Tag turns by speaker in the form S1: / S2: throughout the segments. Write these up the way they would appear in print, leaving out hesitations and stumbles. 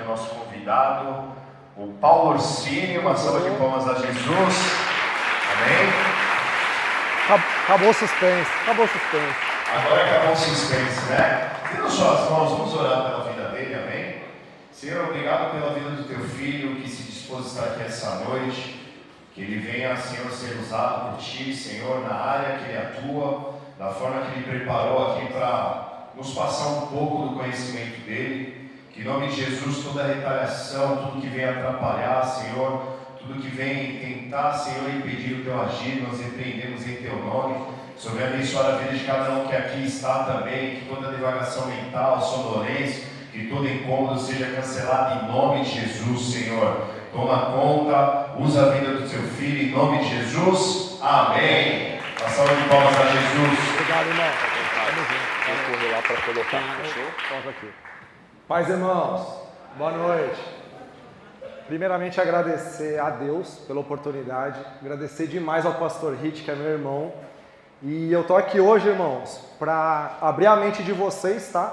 S1: nosso convidado, o Paulo Orsini. Uma salva de palmas a Jesus. Amém?
S2: Acabou o suspense, acabou o suspense.
S1: Agora acabou o suspense, né? Tendo suas mãos, vamos orar pela vida dele, amém? Senhor, obrigado pela vida do teu filho que se dispôs a estar aqui essa noite. Que ele venha, Senhor, ser usado por ti, Senhor, na área que ele atua, da forma que ele preparou aqui para nos passar um pouco do conhecimento dele. Que em nome de Jesus, toda retaliação, tudo que vem atrapalhar, Senhor, tudo que vem tentar, Senhor, impedir o teu agir, nós repreendemos em teu nome. Sobre abençoar a vida de cada um que aqui está também, que toda divagação mental, sonolência, que todo incômodo seja cancelado em nome de Jesus, Senhor. Toma conta, usa a vida do seu filho em nome de Jesus. Amém. Uma salva de palmas a Jesus.
S2: Obrigado, irmão.
S3: Vou correr lá para colocar. Fechou?
S2: Coloca aqui. Pais e irmãos, boa noite. Primeiramente, agradecer a Deus pela oportunidade. Agradecer demais ao pastor Hit, que é meu irmão. E eu tô aqui hoje, irmãos, para abrir a mente de vocês, tá?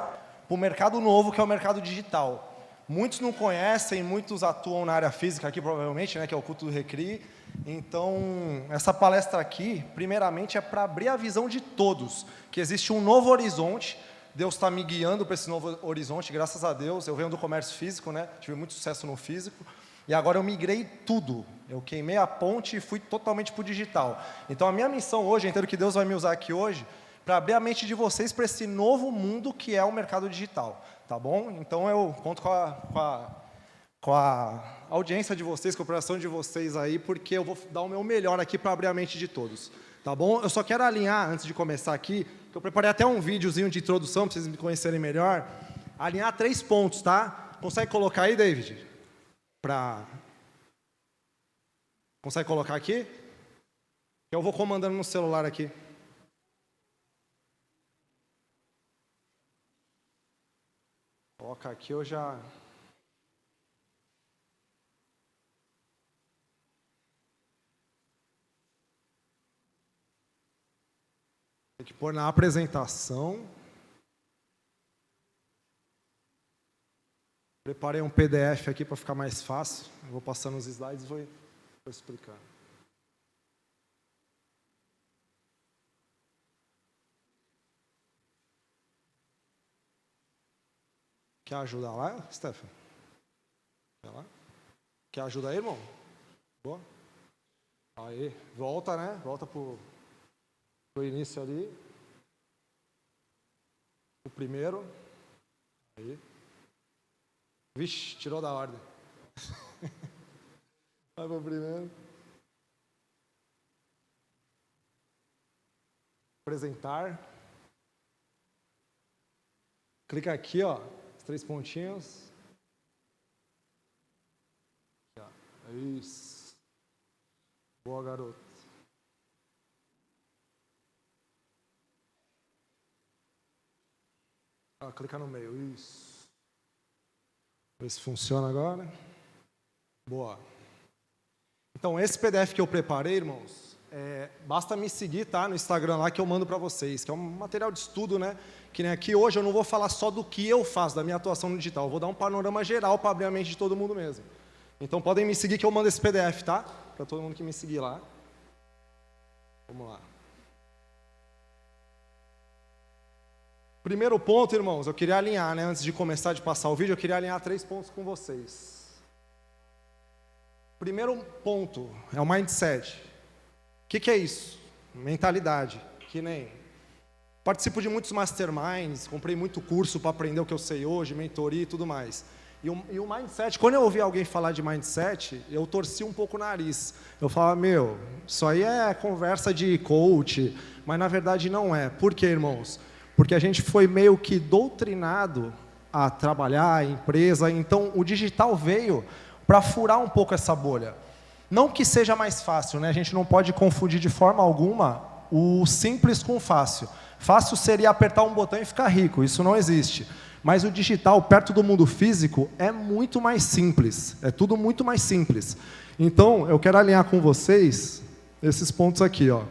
S2: Para o mercado novo, que é o mercado digital. Muitos não conhecem, muitos atuam na área física aqui, provavelmente, né, que é o culto do Recri. Então, essa palestra aqui, primeiramente, é para abrir a visão de todos, que existe um novo horizonte. Deus está me guiando para esse novo horizonte, graças a Deus. Eu venho do comércio físico, né? Tive muito sucesso no físico. E agora eu migrei tudo. Eu queimei a ponte e fui totalmente para o digital. Então, a minha missão hoje, entendo que Deus vai me usar aqui hoje, para abrir a mente de vocês para esse novo mundo que é o mercado digital. Tá bom? Então eu conto com a audiência de vocês, com a cooperação de vocês aí, porque eu vou dar o meu melhor aqui para abrir a mente de todos. Tá bom? Eu só quero alinhar, antes de começar aqui, que eu preparei até um videozinho de introdução, para vocês me conhecerem melhor. Alinhar 3 pontos, tá? Consegue colocar aí, David? Consegue colocar aqui? Eu vou comandando no celular aqui. Coloca aqui, eu já... Tem que pôr na apresentação. Preparei um PDF aqui para ficar mais fácil. Eu vou passando os slides e vou explicando. Quer ajuda lá, Stefan? Quer lá? Quer ajuda aí, irmão? Boa. Aí, volta, né? Volta pro início ali. O primeiro. Aí. Vixe, tirou da ordem. Vai pro primeiro. Apresentar. Clica aqui, ó. 3 pontinhos. Isso. Boa, garoto. Clica no meio. Isso. Ver se funciona agora. Boa. Então, esse PDF que eu preparei, irmãos, basta me seguir, tá? No Instagram lá que eu mando para vocês, que é um material de estudo, né? Que nem aqui hoje eu não vou falar só do que eu faço, da minha atuação no digital. Eu vou dar um panorama geral para abrir a mente de todo mundo mesmo. Então podem me seguir que eu mando esse PDF, tá? Para todo mundo que me seguir lá. Vamos lá. Primeiro ponto, irmãos, eu queria alinhar, né? Antes de começar de passar o vídeo, eu queria alinhar 3 pontos com vocês. Primeiro ponto é o mindset. O que é isso? Mentalidade. Que nem... Participo de muitos masterminds, comprei muito curso para aprender o que eu sei hoje, mentoria e tudo mais. E o mindset, quando eu ouvi alguém falar de mindset, eu torci um pouco o nariz. Eu falava, isso aí é conversa de coach, mas na verdade não é. Por quê, irmãos? Porque a gente foi meio que doutrinado a trabalhar em empresa, então o digital veio para furar um pouco essa bolha. Não que seja mais fácil, né? A gente não pode confundir de forma alguma o simples com o fácil. Fácil seria apertar um botão e ficar rico, isso não existe. Mas o digital, perto do mundo físico, é muito mais simples. É tudo muito mais simples. Então, eu quero alinhar com vocês esses pontos aqui, ó.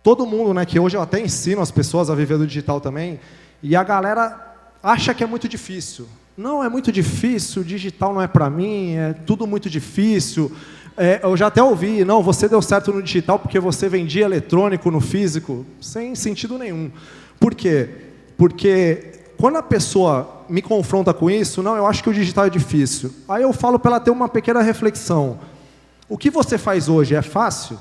S2: Todo mundo, né, que hoje eu até ensino as pessoas a viver do digital também, e a galera acha que é muito difícil. Não, é muito difícil, digital não é para mim, é tudo muito difícil. Eu já até ouvi, não, você deu certo no digital porque você vendia eletrônico no físico, sem sentido nenhum. Por quê? Porque quando a pessoa me confronta com isso, não, eu acho que o digital é difícil. Aí eu falo para ela ter uma pequena reflexão. O que você faz hoje é fácil?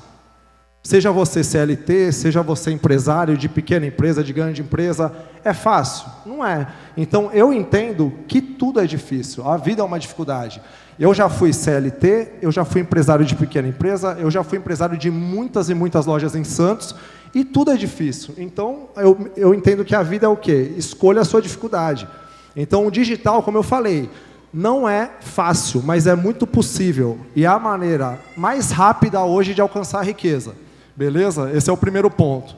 S2: Seja você CLT, seja você empresário de pequena empresa, de grande empresa, é fácil? Não é. Então, eu entendo que tudo é difícil, a vida é uma dificuldade. Eu já fui CLT, eu já fui empresário de pequena empresa, eu já fui empresário de muitas e muitas lojas em Santos, e tudo é difícil. Então, eu entendo que a vida é o quê? Escolha a sua dificuldade. Então, o digital, como eu falei, não é fácil, mas é muito possível. E é a maneira mais rápida hoje de alcançar a riqueza. Beleza? Esse é o primeiro ponto.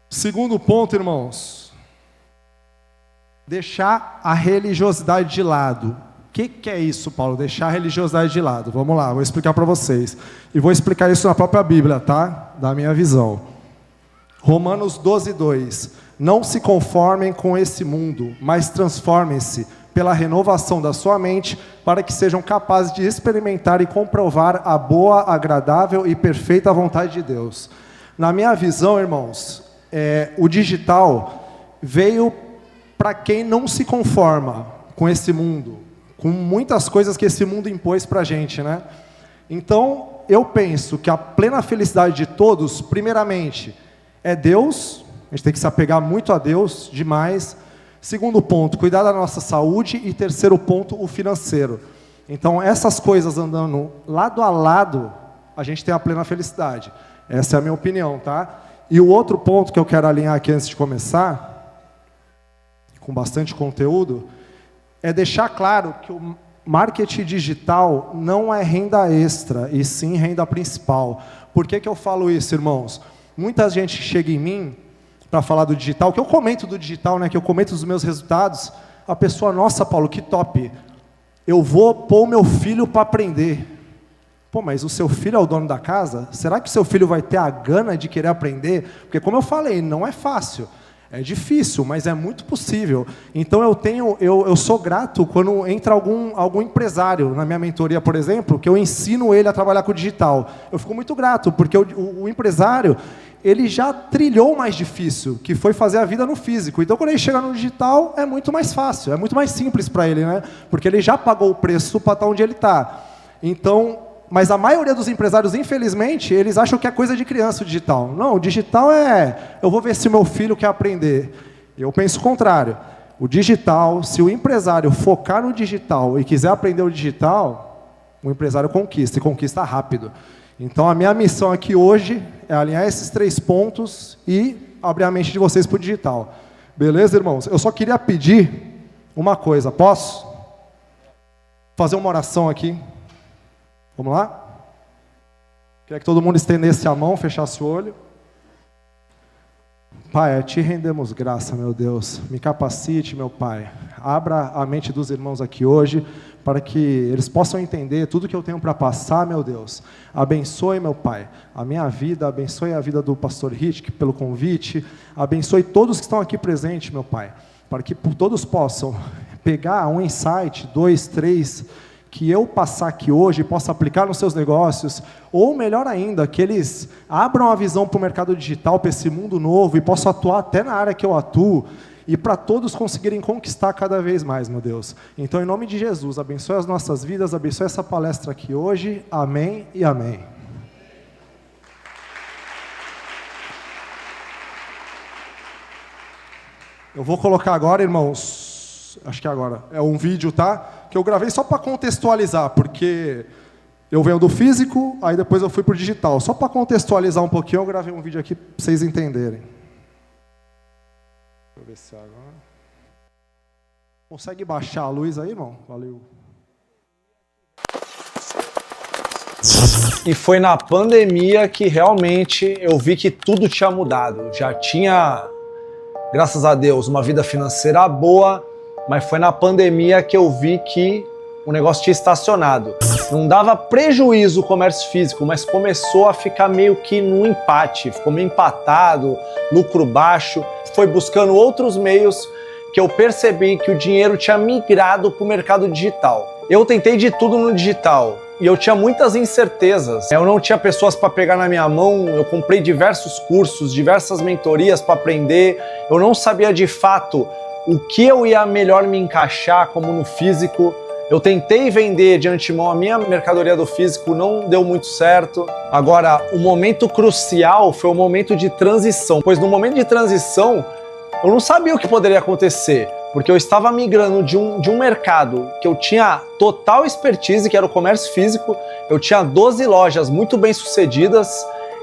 S2: Segundo ponto, irmãos. Deixar a religiosidade de lado. O que é isso, Paulo? Deixar a religiosidade de lado. Vamos lá, vou explicar para vocês. E vou explicar isso na própria Bíblia, tá? Da minha visão. Romanos 12:2. Não se conformem com esse mundo, mas transformem-se pela renovação da sua mente, para que sejam capazes de experimentar e comprovar a boa, agradável e perfeita vontade de Deus. Na minha visão, irmãos, o digital veio para quem não se conforma com esse mundo, com muitas coisas que esse mundo impôs para a gente, né? Então, eu penso que a plena felicidade de todos, primeiramente, é Deus. A gente tem que se apegar muito a Deus, demais. Segundo ponto, cuidar da nossa saúde. E terceiro ponto, o financeiro. Então, essas coisas andando lado a lado, a gente tem a plena felicidade. Essa é a minha opinião, tá? E o outro ponto que eu quero alinhar aqui antes de começar, com bastante conteúdo, é deixar claro que o marketing digital não é renda extra, e sim renda principal. Por que eu falo isso, irmãos? Muita gente chega em mim para falar do digital, que eu comento do digital, né, que eu comento dos meus resultados, a pessoa, nossa, Paulo, que top, eu vou pôr o meu filho para aprender. Pô, mas o seu filho é o dono da casa? Será que o seu filho vai ter a gana de querer aprender? Porque, como eu falei, não é fácil, é difícil, mas é muito possível. Então, eu sou grato quando entra algum empresário na minha mentoria, por exemplo, que eu ensino ele a trabalhar com o digital. Eu fico muito grato, porque o empresário, ele já trilhou o mais difícil, que foi fazer a vida no físico. Então, quando ele chega no digital, é muito mais fácil, é muito mais simples para ele, né? Porque ele já pagou o preço para estar onde ele está. Então, mas a maioria dos empresários, infelizmente, eles acham que é coisa de criança o digital. Não, o digital eu vou ver se o meu filho quer aprender. Eu penso o contrário. O digital, se o empresário focar no digital e quiser aprender o digital, o empresário conquista, e conquista rápido. Então, a minha missão aqui hoje é alinhar esses 3 pontos e abrir a mente de vocês para o digital. Beleza, irmãos? Eu só queria pedir uma coisa. Posso? Fazer uma oração aqui. Vamos lá? Queria que todo mundo estendesse a mão, fechasse o olho. Pai, a Ti rendemos graça, meu Deus. Me capacite, meu Pai. Abra a mente dos irmãos aqui hoje, para que eles possam entender tudo que eu tenho para passar, meu Deus. Abençoe, meu Pai, a minha vida, abençoe a vida do pastor Hitch pelo convite, abençoe todos que estão aqui presentes, meu Pai, para que todos possam pegar um insight, 2, 3, que eu passar aqui hoje possa aplicar nos seus negócios, ou melhor ainda, que eles abram a visão para o mercado digital, para esse mundo novo, e possam atuar até na área que eu atuo, e para todos conseguirem conquistar cada vez mais, meu Deus. Então, em nome de Jesus, abençoe as nossas vidas, abençoe essa palestra aqui hoje. Amém e amém. Eu vou colocar agora, irmãos, acho que agora, é um vídeo, tá? Que eu gravei só para contextualizar, porque eu venho do físico, aí depois eu fui para o digital. Só para contextualizar um pouquinho, eu gravei um vídeo aqui para vocês entenderem. Deixa eu ver se agora... Consegue baixar a luz aí, irmão? Valeu.
S4: E foi na pandemia que realmente eu vi que tudo tinha mudado. Já tinha, graças a Deus, uma vida financeira boa, mas foi na pandemia que eu vi que o negócio tinha estacionado. Não dava prejuízo o comércio físico, mas começou a ficar meio que num empate, ficou meio empatado, lucro baixo, foi buscando outros meios que eu percebi que o dinheiro tinha migrado para o mercado digital. Eu tentei de tudo no digital e eu tinha muitas incertezas. Eu não tinha pessoas para pegar na minha mão, eu comprei diversos cursos, diversas mentorias para aprender. Eu não sabia de fato o que eu ia melhor me encaixar, como no físico. Eu tentei vender de antemão a minha mercadoria do físico, não deu muito certo. Agora, o momento crucial foi o momento de transição, pois no momento de transição eu não sabia o que poderia acontecer, porque eu estava migrando de um mercado que eu tinha total expertise, que era o comércio físico. Eu tinha 12 lojas muito bem sucedidas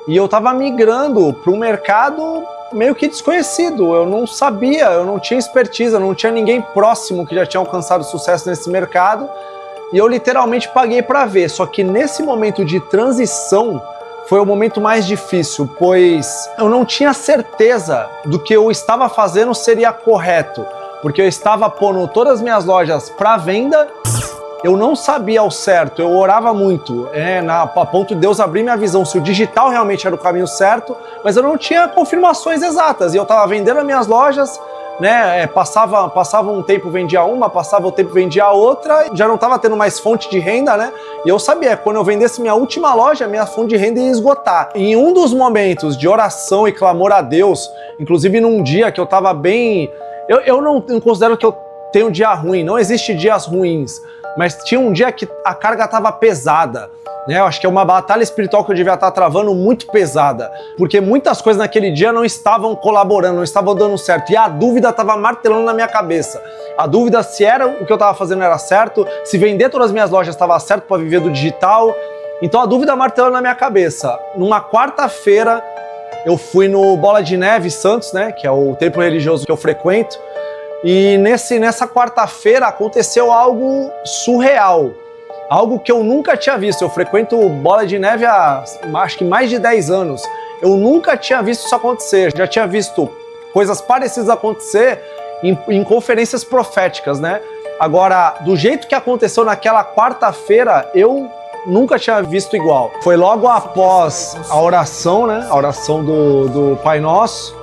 S4: e eu estava migrando para um mercado meio que desconhecido. Eu não sabia, eu não tinha expertise, eu não tinha ninguém próximo que já tinha alcançado sucesso nesse mercado e eu literalmente paguei para ver. Só que nesse momento de transição foi o momento mais difícil, pois eu não tinha certeza do que eu estava fazendo seria correto, porque eu estava pondo todas as minhas lojas para venda. Eu não sabia ao certo, eu orava muito, a ponto de Deus abrir minha visão se o digital realmente era o caminho certo, mas eu não tinha confirmações exatas e eu estava vendendo as minhas lojas, né? Passava um tempo, vendia uma, passava o tempo, vendia outra, já não estava tendo mais fonte de renda, né? E eu sabia, quando eu vendesse minha última loja, minha fonte de renda ia esgotar. E em um dos momentos de oração e clamor a Deus, inclusive num dia que eu estava bem... Eu não considero que eu tenho um dia ruim, não existe dias ruins, mas tinha um dia que a carga estava pesada, né? Eu acho que é uma batalha espiritual que eu devia estar travando muito pesada, porque muitas coisas naquele dia não estavam colaborando, não estavam dando certo, e a dúvida estava martelando na minha cabeça. A dúvida se era o que eu estava fazendo era certo, se vender todas as minhas lojas estava certo para viver do digital. Então a dúvida martelando na minha cabeça. Numa quarta-feira, eu fui no Bola de Neve Santos, né? Que é o templo religioso que eu frequento. E nessa quarta-feira aconteceu algo surreal, algo que eu nunca tinha visto. Eu frequento Bola de Neve há acho que mais de 10 anos. Eu nunca tinha visto isso acontecer. Já tinha visto coisas parecidas acontecer em conferências proféticas, né? Agora, do jeito que aconteceu naquela quarta-feira, eu nunca tinha visto igual. Foi logo após a oração, né? A oração do Pai Nosso,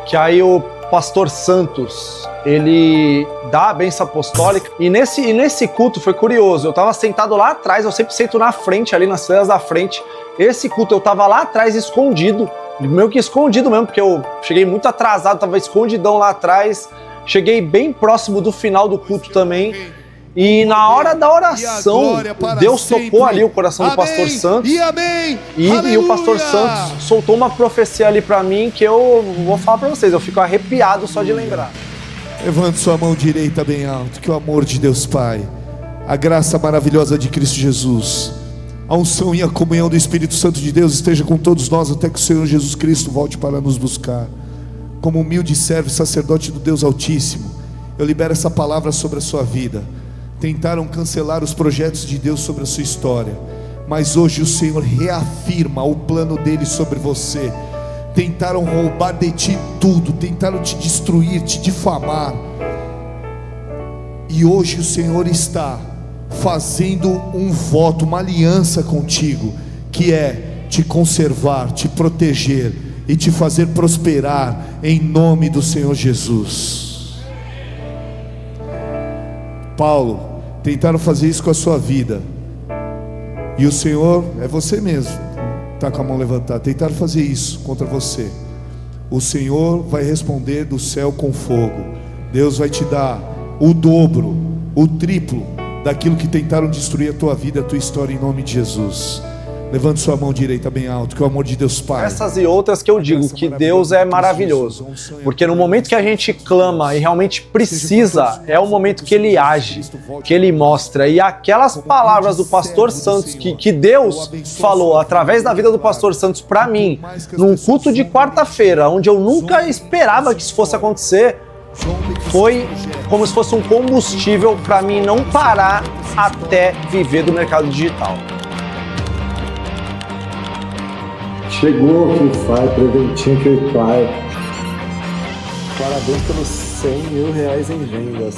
S4: que aí o Pastor Santos, ele dá a bênção apostólica, e nesse culto foi curioso. Eu tava sentado lá atrás, eu sempre sento na frente, ali nas fileiras da frente. Esse culto eu tava lá atrás, escondido, meio que escondido mesmo, porque eu cheguei muito atrasado, tava escondidão lá atrás. Cheguei bem próximo do final do culto também. E na hora da oração, Deus tocou ali o coração do Pastor Santos. E o Pastor Santos soltou uma profecia ali pra mim que eu vou falar pra vocês, eu fico arrepiado só de lembrar.
S5: Levante sua mão direita bem alto, que o amor de Deus Pai, a graça maravilhosa de Cristo Jesus, a unção e a comunhão do Espírito Santo de Deus esteja com todos nós até que o Senhor Jesus Cristo volte para nos buscar. Como humilde servo e sacerdote do Deus Altíssimo, eu libero essa palavra sobre a sua vida. Tentaram cancelar os projetos de Deus sobre a sua história, mas hoje o Senhor reafirma o plano dele sobre você. Tentaram roubar de ti tudo, tentaram te destruir, te difamar, e hoje o Senhor está fazendo um voto, uma aliança contigo, que é te conservar, te proteger e te fazer prosperar em nome do Senhor Jesus. Paulo, tentaram fazer isso com a sua vida, e o Senhor, é você mesmo, está com a mão levantada, tentaram fazer isso contra você. O Senhor vai responder do céu com fogo. Deus vai te dar o dobro, o triplo daquilo que tentaram destruir a tua vida, a tua história, em nome de Jesus. Levante sua mão direita bem alto, que o amor de Deus Pai.
S4: Essas e outras que eu digo que Deus é maravilhoso, porque no momento que a gente clama e realmente precisa, é o momento que Ele age, que Ele mostra. E aquelas palavras do Pastor Santos que Deus falou através da vida do Pastor Santos para mim, num culto de quarta-feira, onde eu nunca esperava que isso fosse acontecer, foi como se fosse um combustível para mim não parar até viver do mercado digital.
S6: Chegou o Free Fire, presentinho Free Fire. Parabéns pelos 100 mil reais em vendas.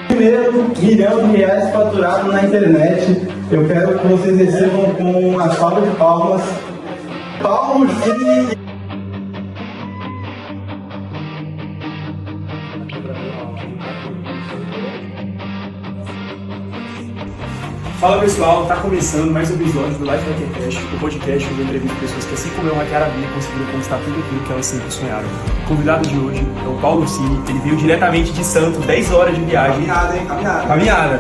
S7: Primeiro R$1 milhão faturado na internet. Eu quero que vocês recebam com uma salva de palmas. Palmas!
S8: Fala pessoal, tá começando mais um episódio do Life Hackercast, o podcast onde eu entrevisto pessoas que, assim como eu, hackearam a vida, conseguiram conquistar tudo aquilo que elas sempre sonharam. O convidado de hoje é o Paulo Ursini, ele veio diretamente de Santos, 10 horas de viagem. Caminhada.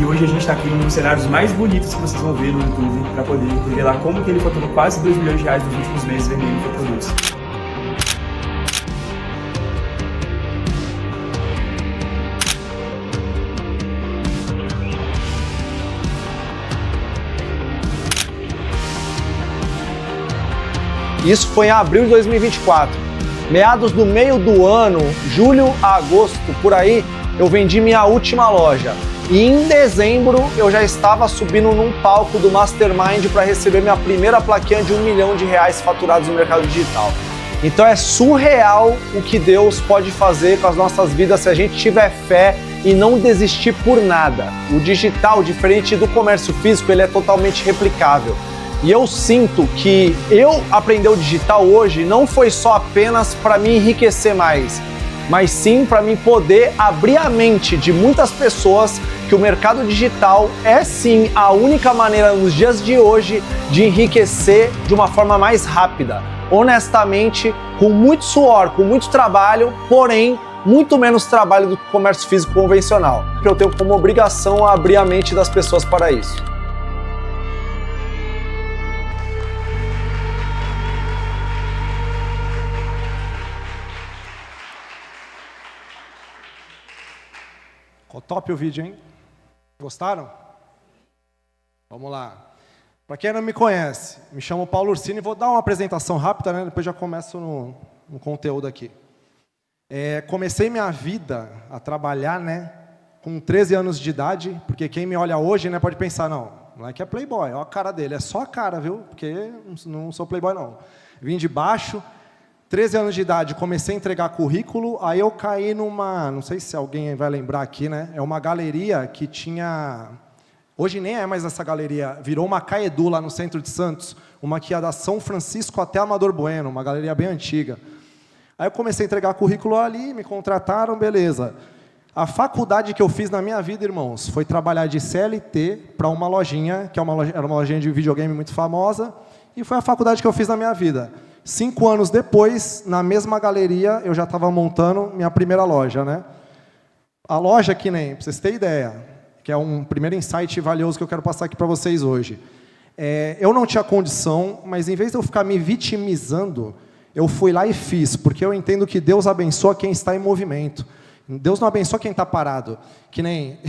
S8: E hoje a gente tá aqui num dos cenários mais bonitos que vocês vão ver no YouTube, pra poder revelar como que ele faturou quase 2 milhões de reais nos últimos meses vendendo infoprodutos.
S4: Isso foi em abril de 2024. Meados do meio do ano, julho a agosto, por aí, eu vendi minha última loja. E em dezembro eu já estava subindo num palco do Mastermind para receber minha primeira plaquinha de R$1 milhão faturados no mercado digital. Então é surreal o que Deus pode fazer com as nossas vidas se a gente tiver fé e não desistir por nada. O digital, diferente do comércio físico, ele é totalmente replicável. E eu sinto que eu aprender o digital hoje não foi só apenas para me enriquecer mais, mas sim para mim poder abrir a mente de muitas pessoas que o mercado digital é sim a única maneira nos dias de hoje de enriquecer de uma forma mais rápida, honestamente, com muito suor, com muito trabalho, porém muito menos trabalho do que o comércio físico convencional. Eu tenho como obrigação abrir a mente das pessoas para isso.
S2: Top o vídeo, hein? Gostaram? Vamos lá. Para quem não me conhece, me chamo Paulo Ursini, vou dar uma apresentação rápida, né? Depois já começo no conteúdo aqui. Comecei minha vida a trabalhar, né, com 13 anos de idade, porque quem me olha hoje, né, pode pensar, não é que é playboy, olha a cara dele, é só a cara, viu? Porque não sou playboy, não. Vim de baixo. 13 anos de idade, comecei a entregar currículo, aí eu caí numa, não sei se alguém vai lembrar aqui, né? É uma galeria que tinha, hoje nem é mais essa galeria, virou uma Caedu lá no centro de Santos, uma que ia da São Francisco até Amador Bueno, uma galeria bem antiga. Aí eu comecei a entregar currículo ali, me contrataram, beleza. A faculdade que eu fiz na minha vida, irmãos, foi trabalhar de CLT para uma lojinha, que era uma lojinha de videogame muito famosa, e foi a faculdade que eu fiz na minha vida. 5 anos depois, na mesma galeria, eu já estava montando minha primeira loja, né? A loja que nem, para vocês terem ideia, que é um primeiro insight valioso que eu quero passar aqui para vocês hoje. Eu não tinha condição, mas em vez de eu ficar me vitimizando, eu fui lá e fiz, porque eu entendo que Deus abençoa quem está em movimento. Deus não abençoa quem está parado. Que nem,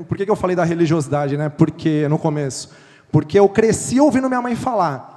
S2: por que eu falei da religiosidade, né? Porque no começo, porque eu cresci ouvindo minha mãe falar.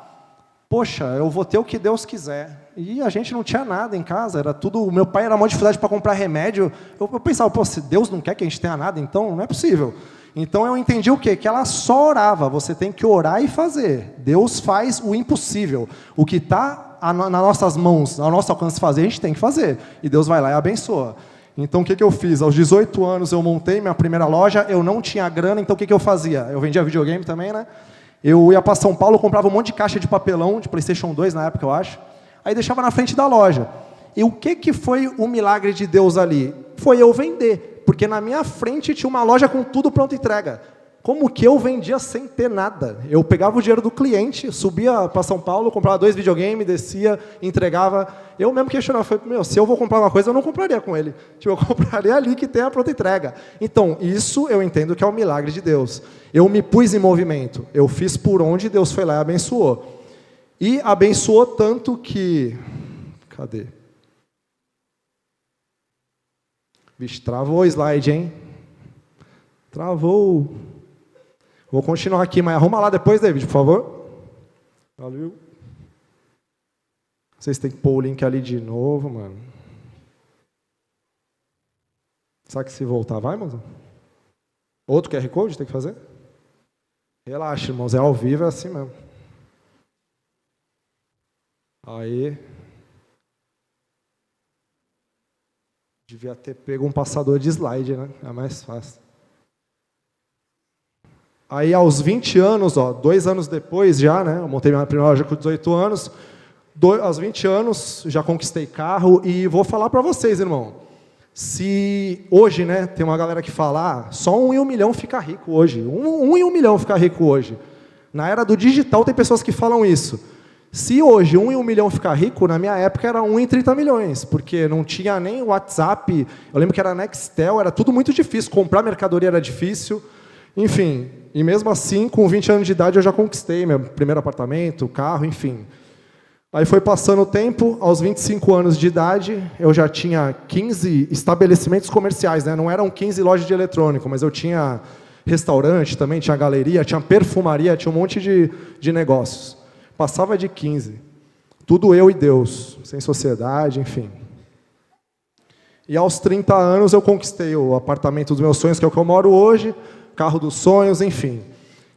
S2: Poxa, eu vou ter o que Deus quiser. E a gente não tinha nada em casa, era tudo. O meu pai era uma dificuldade para comprar remédio. Eu pensava, pô, se Deus não quer que a gente tenha nada, então não é possível. Então eu entendi o quê? Que ela só orava, você tem que orar e fazer. Deus faz o impossível. O que está nas nossas mãos, ao nosso alcance fazer, a gente tem que fazer. E Deus vai lá e abençoa. Então o que eu fiz? Aos 18 anos eu montei minha primeira loja, eu não tinha grana, então o que eu fazia? Eu vendia videogame também, né? Eu ia para São Paulo, comprava um monte de caixa de papelão, de PlayStation 2 na época, eu acho, aí deixava na frente da loja. E o que foi o milagre de Deus ali? Foi eu vender, porque na minha frente tinha uma loja com tudo pronto entrega. Como que eu vendia sem ter nada? Eu pegava o dinheiro do cliente, subia para São Paulo, comprava 2 videogames, descia, entregava. Eu mesmo questionava, falei, se eu vou comprar uma coisa, eu não compraria com ele. Tipo, eu compraria ali que tem a pronta entrega. Então, isso eu entendo que é o milagre de Deus. Eu me pus em movimento, eu fiz por onde Deus foi lá e abençoou. E abençoou tanto que... Cadê? Vixe, travou o slide, hein? Travou. Vou continuar aqui, mas arruma lá depois, David, por favor. Valeu. Vocês têm que pôr o link ali de novo, mano. Será que se voltar vai, irmão? Outro QR Code tem que fazer? Relaxa, irmãos, é ao vivo, é assim mesmo. Aí. Devia ter pego um passador de slide, né? É mais fácil. Aí, aos 20 anos, 2 anos depois já, né? Eu montei minha primeira loja com 18 anos. Aos 20 anos, já conquistei carro e vou falar para vocês, irmão. Se hoje, né, tem uma galera que fala, só 1 em 1 milhão fica rico hoje. 1 em 1 milhão fica rico hoje. Na era do digital tem pessoas que falam isso. Se hoje 1 em 1 milhão ficar rico, na minha época era 1 em 30 milhões, porque não tinha nem WhatsApp, eu lembro que era Nextel, era tudo muito difícil, comprar mercadoria era difícil, enfim. E mesmo assim, com 20 anos de idade, eu já conquistei meu primeiro apartamento, carro, enfim. Aí foi passando o tempo, aos 25 anos de idade, eu já tinha 15 estabelecimentos comerciais, né? Não eram 15 lojas de eletrônico, mas eu tinha restaurante também, tinha galeria, tinha perfumaria, tinha um monte de negócios. Passava de 15. Tudo eu e Deus, sem sociedade, enfim. E aos 30 anos eu conquistei o apartamento dos meus sonhos, que é o que eu moro hoje, carro dos sonhos, enfim.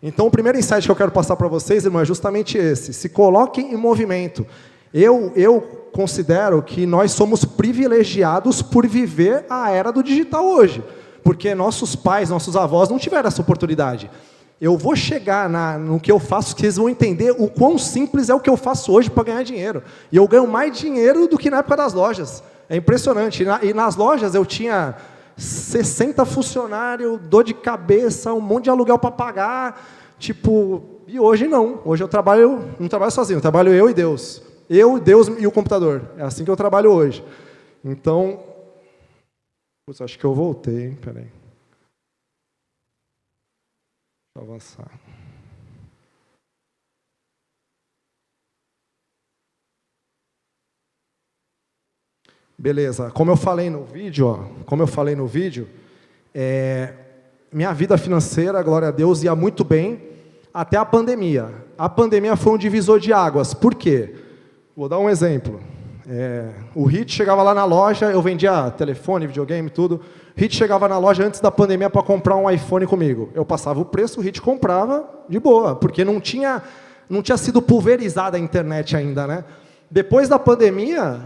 S2: Então o primeiro insight que eu quero passar para vocês, irmão, é justamente esse. Se coloquem em movimento. Eu considero que nós somos privilegiados por viver a era do digital hoje. Porque nossos pais, nossos avós não tiveram essa oportunidade. Eu vou chegar no que eu faço, que vocês vão entender o quão simples é o que eu faço hoje para ganhar dinheiro. E eu ganho mais dinheiro do que na época das lojas. É impressionante. E nas lojas eu tinha 60 funcionários, dor de cabeça, um monte de aluguel para pagar. E hoje não. Hoje eu não trabalho sozinho, eu trabalho eu e Deus. Eu, Deus e o computador. É assim que eu trabalho hoje. Então, acho que eu voltei, hein? Peraí. Deixa eu avançar. Beleza. Como eu falei no vídeo, minha vida financeira, glória a Deus, ia muito bem até a pandemia. A pandemia foi um divisor de águas. Por quê? Vou dar um exemplo. O Hit chegava lá na loja, eu vendia telefone, videogame, tudo. O Hit chegava na loja antes da pandemia para comprar um iPhone comigo. Eu passava o preço, o Hit comprava de boa, porque não tinha sido pulverizada a internet ainda, né? Depois da pandemia,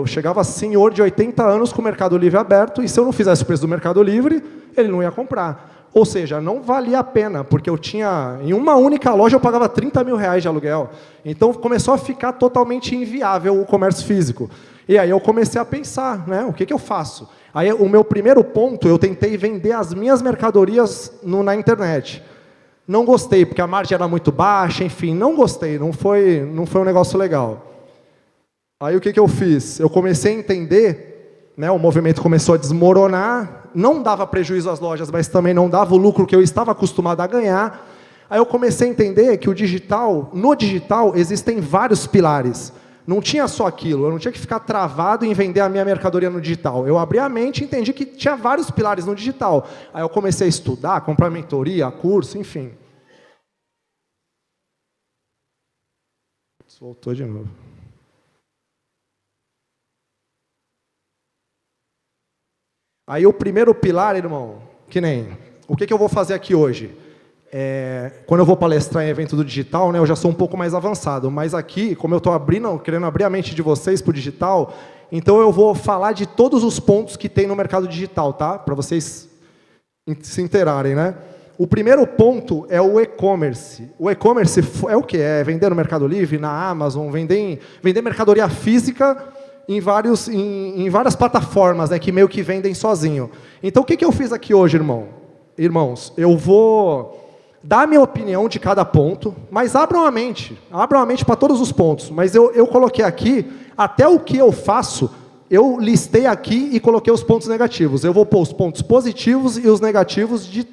S2: chegava senhor de 80 anos com o Mercado Livre aberto, e se eu não fizesse o preço do Mercado Livre, ele não ia comprar. Ou seja, não valia a pena, porque eu tinha, em uma única loja, eu pagava 30 mil reais de aluguel. Então, começou a ficar totalmente inviável o comércio físico. E aí eu comecei a pensar, né, o que eu faço? Aí, o meu primeiro ponto, eu tentei vender as minhas mercadorias na internet. Não gostei, porque a margem era muito baixa, enfim, não gostei, não foi um negócio legal. Aí o que eu fiz? Eu comecei a entender, né, o movimento começou a desmoronar, não dava prejuízo às lojas, mas também não dava o lucro que eu estava acostumado a ganhar. Aí eu comecei a entender que no digital existem vários pilares. Não tinha só aquilo, eu não tinha que ficar travado em vender a minha mercadoria no digital. Eu abri a mente e entendi que tinha vários pilares no digital. Aí eu comecei a estudar, comprar mentoria, curso, enfim. Voltou de novo. Aí o primeiro pilar, irmão, o que eu vou fazer aqui hoje? Quando eu vou palestrar em evento do digital, né, eu já sou um pouco mais avançado, mas aqui, como eu estou querendo abrir a mente de vocês para o digital, então eu vou falar de todos os pontos que tem no mercado digital, tá? Para vocês se inteirarem, né? O primeiro ponto é o e-commerce. O e-commerce é o quê? É vender no Mercado Livre, na Amazon, vender mercadoria física em várias plataformas, né, que meio que vendem sozinho. Então, o que eu fiz aqui hoje, irmãos? Eu vou dar a minha opinião de cada ponto, mas abram a mente para todos os pontos. Mas eu coloquei aqui, até o que eu faço, eu listei aqui e coloquei os pontos negativos. Eu vou pôr os pontos positivos e os negativos de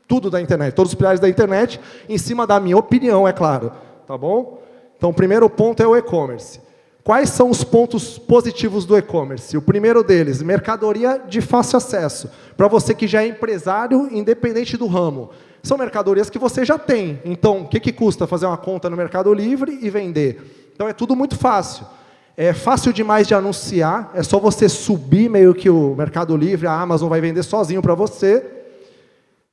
S2: tudo da internet, todos os pilares da internet, em cima da minha opinião, é claro. Tá bom? Então, o primeiro ponto é o e-commerce. Quais são os pontos positivos do e-commerce? O primeiro deles, mercadoria de fácil acesso. Para você que já é empresário, independente do ramo. São mercadorias que você já tem. Então, o que custa fazer uma conta no Mercado Livre e vender? Então, é tudo muito fácil. É fácil demais de anunciar, é só você subir meio que o Mercado Livre, a Amazon vai vender sozinho para você.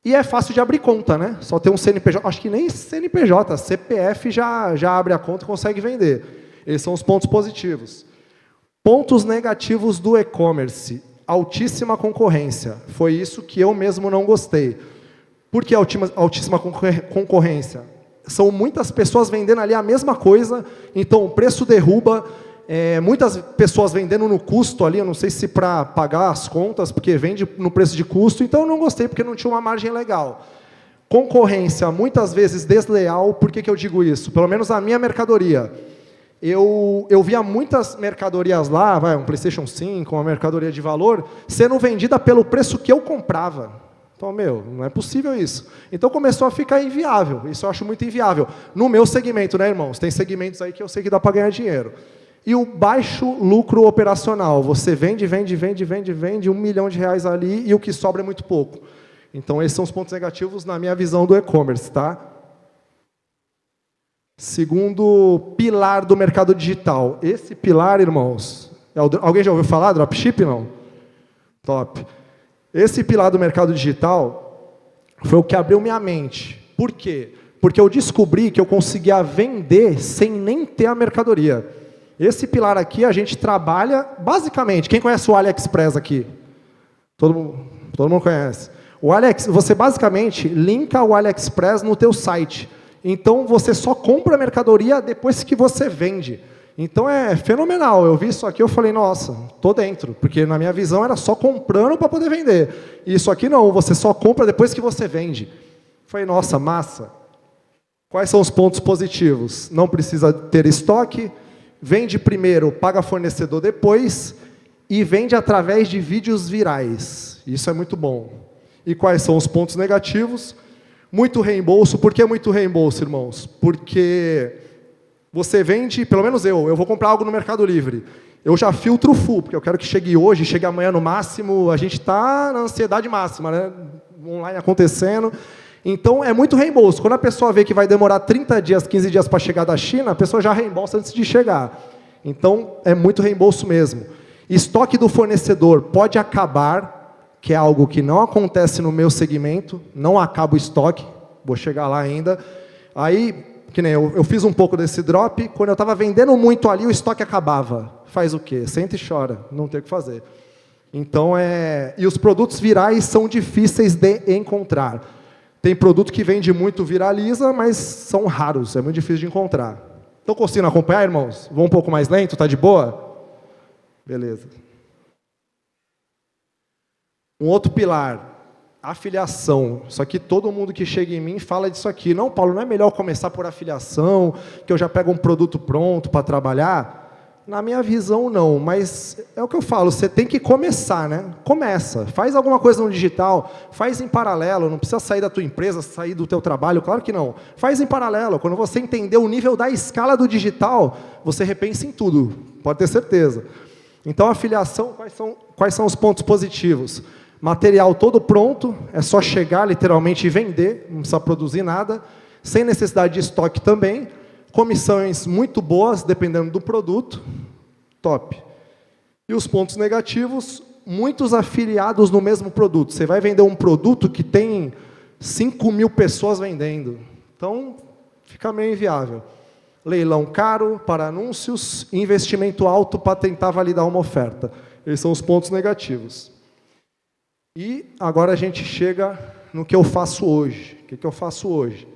S2: E é fácil de abrir conta, né? Só ter um CNPJ, acho que nem CNPJ, CPF já abre a conta e consegue vender. Esses são os pontos positivos. Pontos negativos do e-commerce. Altíssima concorrência. Foi isso que eu mesmo não gostei. Por que altíssima concorrência? São muitas pessoas vendendo ali a mesma coisa, então o preço derruba. muitas pessoas vendendo no custo ali, eu não sei se para pagar as contas, porque vende no preço de custo, então eu não gostei porque não tinha uma margem legal. Concorrência, muitas vezes desleal, por que eu digo isso? Pelo menos a minha mercadoria. Eu via muitas mercadorias lá, um PlayStation 5, uma mercadoria de valor, sendo vendida pelo preço que eu comprava. Então, não é possível isso. Então começou a ficar inviável, isso eu acho muito inviável. No meu segmento, né, irmãos? Tem segmentos aí que eu sei que dá para ganhar dinheiro. E o baixo lucro operacional, você vende R$1 milhão ali e o que sobra é muito pouco. Então esses são os pontos negativos na minha visão do e-commerce, tá? Segundo pilar do mercado digital. Esse pilar, irmãos, alguém já ouviu falar dropship, não? Top. Esse pilar do mercado digital foi o que abriu minha mente. Por quê? Porque eu descobri que eu conseguia vender sem nem ter a mercadoria. Esse pilar aqui a gente trabalha, basicamente, quem conhece o AliExpress aqui? Todo mundo conhece. Você basicamente linka o AliExpress no teu site. Então você só compra a mercadoria depois que você vende. Então é fenomenal. Eu vi isso aqui, eu falei, nossa, tô dentro, porque na minha visão era só comprando para poder vender. Isso aqui não, você só compra depois que você vende. Falei, nossa, massa. Quais são os pontos positivos? Não precisa ter estoque, vende primeiro, paga fornecedor depois e vende através de vídeos virais. Isso é muito bom. E quais são os pontos negativos? Muito reembolso. Por que muito reembolso, irmãos? Porque você vende, pelo menos eu vou comprar algo no Mercado Livre. Eu já filtro full, porque eu quero que chegue hoje, chegue amanhã no máximo. A gente está na ansiedade máxima, né? Online acontecendo. Então, é muito reembolso. Quando a pessoa vê que vai demorar 30 dias, 15 dias para chegar da China, a pessoa já reembolsa antes de chegar. Então, é muito reembolso mesmo. Estoque do fornecedor pode acabar, que é algo que não acontece no meu segmento, não acaba o estoque, vou chegar lá ainda. Aí, que nem eu fiz um pouco desse drop, quando eu estava vendendo muito ali, o estoque acabava. Faz o quê? Senta e chora, não tem o que fazer. Então, e os produtos virais são difíceis de encontrar. Tem produto que vende muito, viraliza, mas são raros, é muito difícil de encontrar. Estão conseguindo acompanhar, irmãos? Vou um pouco mais lento, tá de boa? Beleza. Um outro pilar, afiliação. Isso aqui, todo mundo que chega em mim fala disso aqui. Não, Paulo, não é melhor começar por afiliação, que eu já pego um produto pronto para trabalhar? Na minha visão, não, mas é o que eu falo, você tem que começar, né? Começa, faz alguma coisa no digital, faz em paralelo, não precisa sair da tua empresa, sair do teu trabalho, claro que não. Faz em paralelo, quando você entender o nível da escala do digital, você repensa em tudo, pode ter certeza. Então, afiliação, quais são os pontos positivos? Material todo pronto, é só chegar literalmente e vender, não precisa produzir nada, sem necessidade de estoque também. Comissões muito boas, dependendo do produto, top. E os pontos negativos, muitos afiliados no mesmo produto. Você vai vender um produto que tem 5.000 pessoas vendendo. Então, fica meio inviável. Leilão caro para anúncios, investimento alto para tentar validar uma oferta. Esses são os pontos negativos. E agora a gente chega no que eu faço hoje. O que eu faço hoje?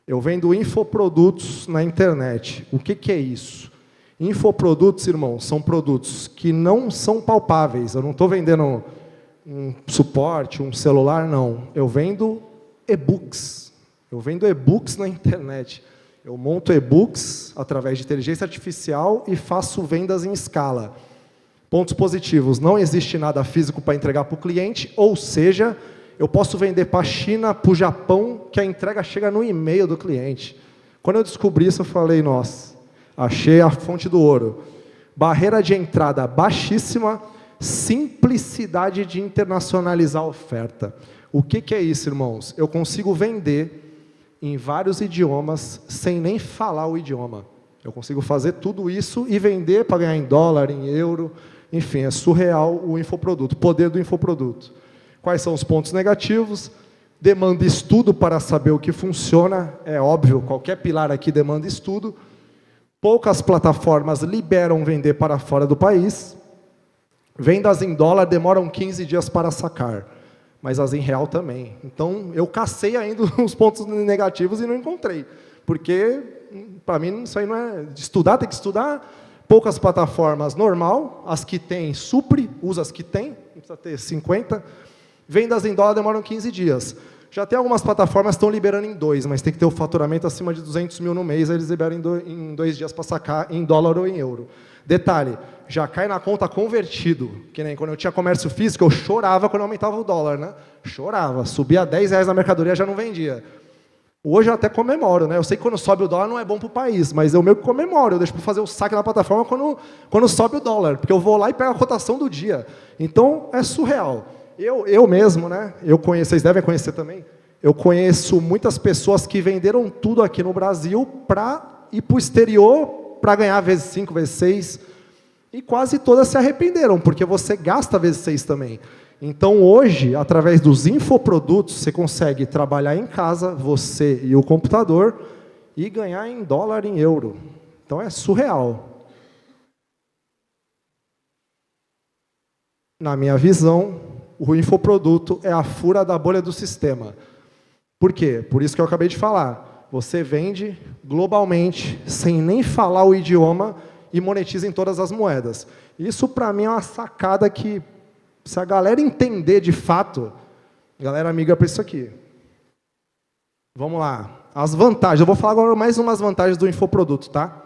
S2: Eu vendo infoprodutos na internet. O que é isso? Infoprodutos, irmãos, são produtos que não são palpáveis. Eu não estou vendendo um suporte, um celular, não. Eu vendo e-books. Eu vendo e-books na internet. Eu monto e-books através de inteligência artificial e faço vendas em escala. Pontos positivos. Não existe nada físico para entregar para o cliente, ou seja, eu posso vender para a China, para o Japão, que a entrega chega no e-mail do cliente. Quando eu descobri isso, eu falei, nossa, achei a fonte do ouro. Barreira de entrada baixíssima, simplicidade de internacionalizar a oferta. O que é isso, irmãos? Eu consigo vender em vários idiomas, sem nem falar o idioma. Eu consigo fazer tudo isso e vender para ganhar em dólar, em euro, enfim, é surreal o infoproduto, o poder do infoproduto. Quais são os pontos negativos? Demanda estudo para saber o que funciona. É óbvio, qualquer pilar aqui demanda estudo. Poucas plataformas liberam vender para fora do país. Vendas em dólar demoram 15 dias para sacar, mas as em real também. Então, eu cacei ainda os pontos negativos e não encontrei. Porque, para mim, isso aí não é... Estudar, tem que estudar. Poucas plataformas normal, as que tem supre, usa as que tem, não precisa ter 50. Vendas em dólar demoram 15 dias. Já tem algumas plataformas que estão liberando em 2, mas tem que ter o faturamento acima de 200 mil no mês, aí eles liberam em 2 dias para sacar em dólar ou em euro. Detalhe, já cai na conta convertido, que nem quando eu tinha comércio físico, eu chorava quando aumentava o dólar, né? Chorava, subia R$10 na mercadoria, já não vendia. Hoje eu até comemoro, né? Eu sei que quando sobe o dólar não é bom para o país, mas eu meio que comemoro, eu deixo para fazer o saque na plataforma quando sobe o dólar, porque eu vou lá e pego a cotação do dia. Então, é surreal. Eu mesmo, né? Vocês devem conhecer também, eu conheço muitas pessoas que venderam tudo aqui no Brasil para ir para o exterior, para ganhar vezes 5, vezes 6, e quase todas se arrependeram, porque você gasta vezes 6 também. Então, hoje, através dos infoprodutos, você consegue trabalhar em casa, você e o computador, e ganhar em dólar, em euro. Então, é surreal. Na minha visão, o infoproduto é a fura da bolha do sistema. Por quê? Por isso que eu acabei de falar. Você vende globalmente, sem nem falar o idioma, e monetiza em todas as moedas. Isso, para mim, é uma sacada que, se a galera entender de fato, a galera migra para isso aqui. Vamos lá. As vantagens. Eu vou falar agora mais umas vantagens do infoproduto, tá?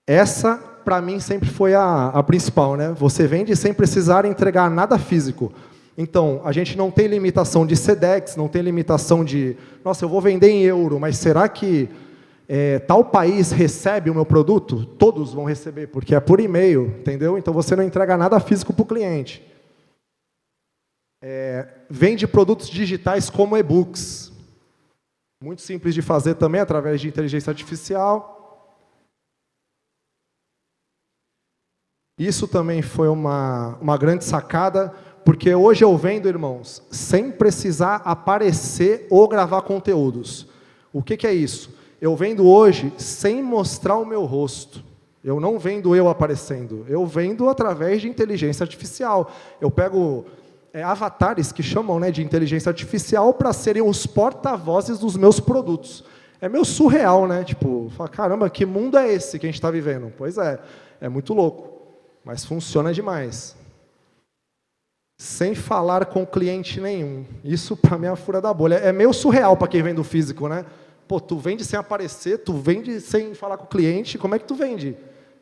S2: Essa, para mim, sempre foi a principal, né? Você vende sem precisar entregar nada físico. Então, a gente não tem limitação de SEDEX, não tem limitação de, nossa, eu vou vender em euro, mas será que tal país recebe o meu produto? Todos vão receber, porque é por e-mail, entendeu? Então, você não entrega nada físico para o cliente. Vende produtos digitais como e-books. Muito simples de fazer também, através de inteligência artificial. Isso também foi uma grande sacada, porque hoje eu vendo, irmãos, sem precisar aparecer ou gravar conteúdos. O que é isso? Eu vendo hoje sem mostrar o meu rosto. Eu não vendo eu aparecendo. Eu vendo através de inteligência artificial. Eu pego avatares que chamam, né, de inteligência artificial para serem os porta-vozes dos meus produtos. É meio surreal, né? Tipo, fala, caramba, que mundo é esse que a gente está vivendo? Pois é muito louco, mas funciona demais. Sem falar com cliente nenhum. Isso, para mim, é a fura da bolha. É meio surreal para quem vende o físico, né? Pô, tu vende sem aparecer, tu vende sem falar com o cliente, como é que tu vende?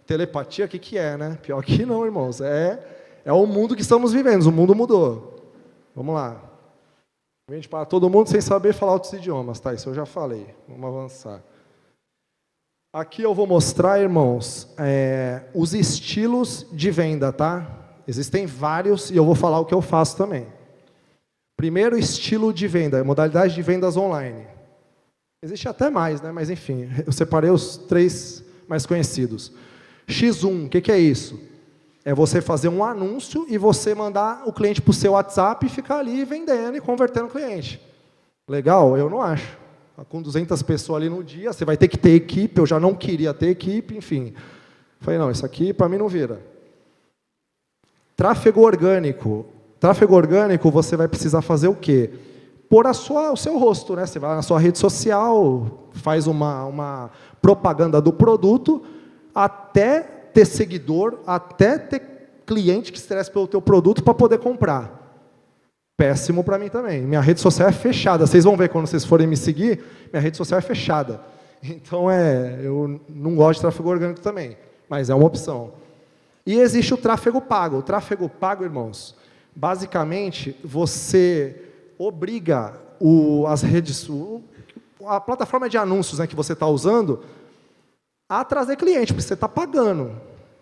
S2: Telepatia, o que é, né? Pior que não, irmãos. É o mundo que estamos vivendo, o mundo mudou. Vamos lá. Vende para todo mundo sem saber falar outros idiomas, tá? Isso eu já falei. Vamos avançar. Aqui eu vou mostrar, irmãos, os estilos de venda, tá? Existem vários e eu vou falar o que eu faço também. Primeiro estilo de venda, modalidade de vendas online. Existe até mais, né? Mas enfim, eu separei os 3 mais conhecidos. X1, o que é isso? É você fazer um anúncio e você mandar o cliente para o seu WhatsApp e ficar ali vendendo e convertendo o cliente. Legal? Eu não acho. Com 200 pessoas ali no dia, você vai ter que ter equipe, eu já não queria ter equipe, enfim. Falei, não, isso aqui para mim não vira. Tráfego orgânico. Tráfego orgânico, você vai precisar fazer o quê? Pôr o seu rosto, né? Você vai na sua rede social, faz uma propaganda do produto, até ter seguidor, até ter cliente que se interessa pelo teu produto para poder comprar. Péssimo para mim também. Minha rede social é fechada. Vocês vão ver quando vocês forem me seguir, minha rede social é fechada. Então, eu não gosto de tráfego orgânico também, mas é uma opção. E existe o tráfego pago. O tráfego pago, irmãos, basicamente, você obriga as redes, a plataforma de anúncios, né, que você está usando, a trazer cliente, porque você está pagando.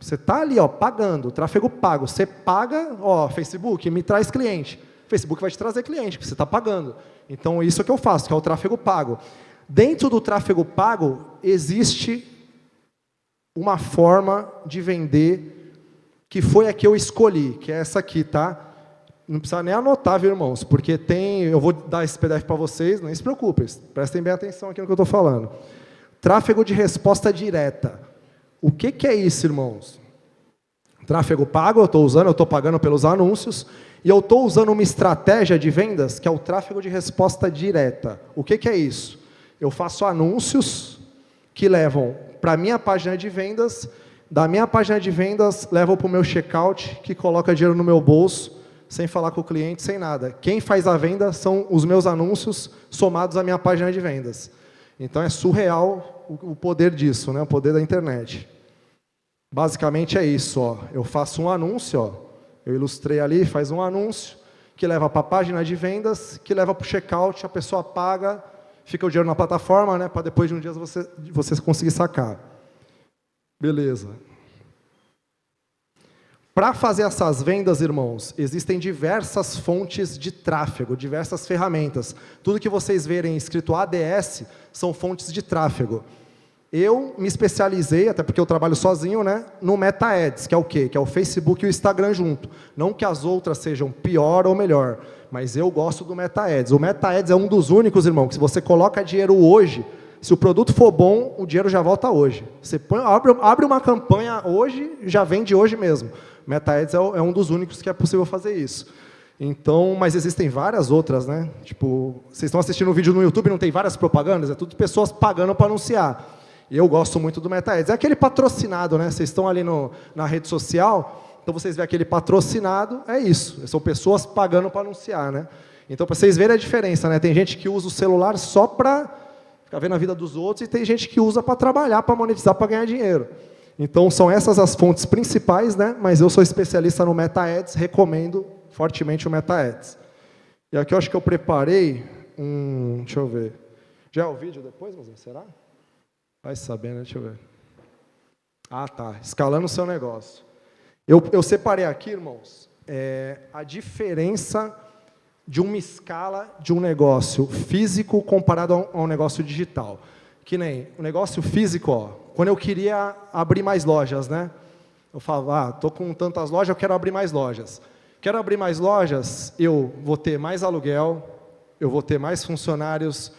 S2: Você está ali, pagando, tráfego pago. Você paga, Facebook, me traz cliente. Facebook vai te trazer cliente, porque você está pagando. Então, isso é o que eu faço, que é o tráfego pago. Dentro do tráfego pago, existe uma forma de vender que foi a que eu escolhi, que é essa aqui, tá? Não precisa nem anotar, viu, irmãos? Porque eu vou dar esse PDF para vocês, não se preocupem, prestem bem atenção aqui no que eu estou falando. Tráfego de resposta direta. O que é isso, irmãos? Tráfego pago, eu estou pagando pelos anúncios, e eu estou usando uma estratégia de vendas, que é o tráfego de resposta direta. O que é isso? Eu faço anúncios que levam para a minha página de vendas, Da minha página de vendas, levo para o meu checkout, que coloca dinheiro no meu bolso, sem falar com o cliente, sem nada. Quem faz a venda são os meus anúncios somados à minha página de vendas. Então é surreal o poder disso, né? O poder da internet. Basicamente é isso, ó. Eu faço um anúncio, ó. Eu ilustrei ali, faz um anúncio, que leva para a página de vendas, que leva para o checkout, a pessoa paga, fica o dinheiro na plataforma, né? Para depois de um dia você conseguir sacar. Beleza. Para fazer essas vendas, irmãos, existem diversas fontes de tráfego, diversas ferramentas. Tudo que vocês verem escrito ADS são fontes de tráfego. Eu me especializei, até porque eu trabalho sozinho, né, no Meta Ads, que é o quê? Que é o Facebook e o Instagram junto. Não que as outras sejam pior ou melhor, mas eu gosto do Meta Ads. O Meta Ads é um dos únicos, irmão, que se você coloca dinheiro hoje, se o produto for bom, o dinheiro já volta hoje. Você abre uma campanha hoje, já vende hoje mesmo. Meta Ads é um dos únicos que é possível fazer isso. Então, mas existem várias outras, né? Tipo, vocês estão assistindo um vídeo no YouTube, não tem várias propagandas? É tudo pessoas pagando para anunciar. E eu gosto muito do Meta Ads. É aquele patrocinado, né? Vocês estão ali na rede social, então vocês veem aquele patrocinado, é isso. São pessoas pagando para anunciar, né? Então, para vocês verem a diferença, né? Tem gente que usa o celular só para ficar vendo a vida dos outros, e tem gente que usa para trabalhar, para monetizar, para ganhar dinheiro. Então, são essas as fontes principais, né? Mas eu sou especialista no Meta Ads, recomendo fortemente o Meta Ads. E aqui eu acho que eu preparei deixa eu ver. Já é o vídeo depois, Mozinho? Será? Vai saber, né? Deixa eu ver. Ah, tá. Escalando o seu negócio. Eu separei aqui, irmãos, a diferença de uma escala de um negócio físico comparado a um negócio digital. Que nem o negócio físico, ó, quando eu queria abrir mais lojas, né? Eu falava, estou com tantas lojas, eu quero abrir mais lojas. Quero abrir mais lojas, eu vou ter mais aluguel, eu vou ter mais funcionários,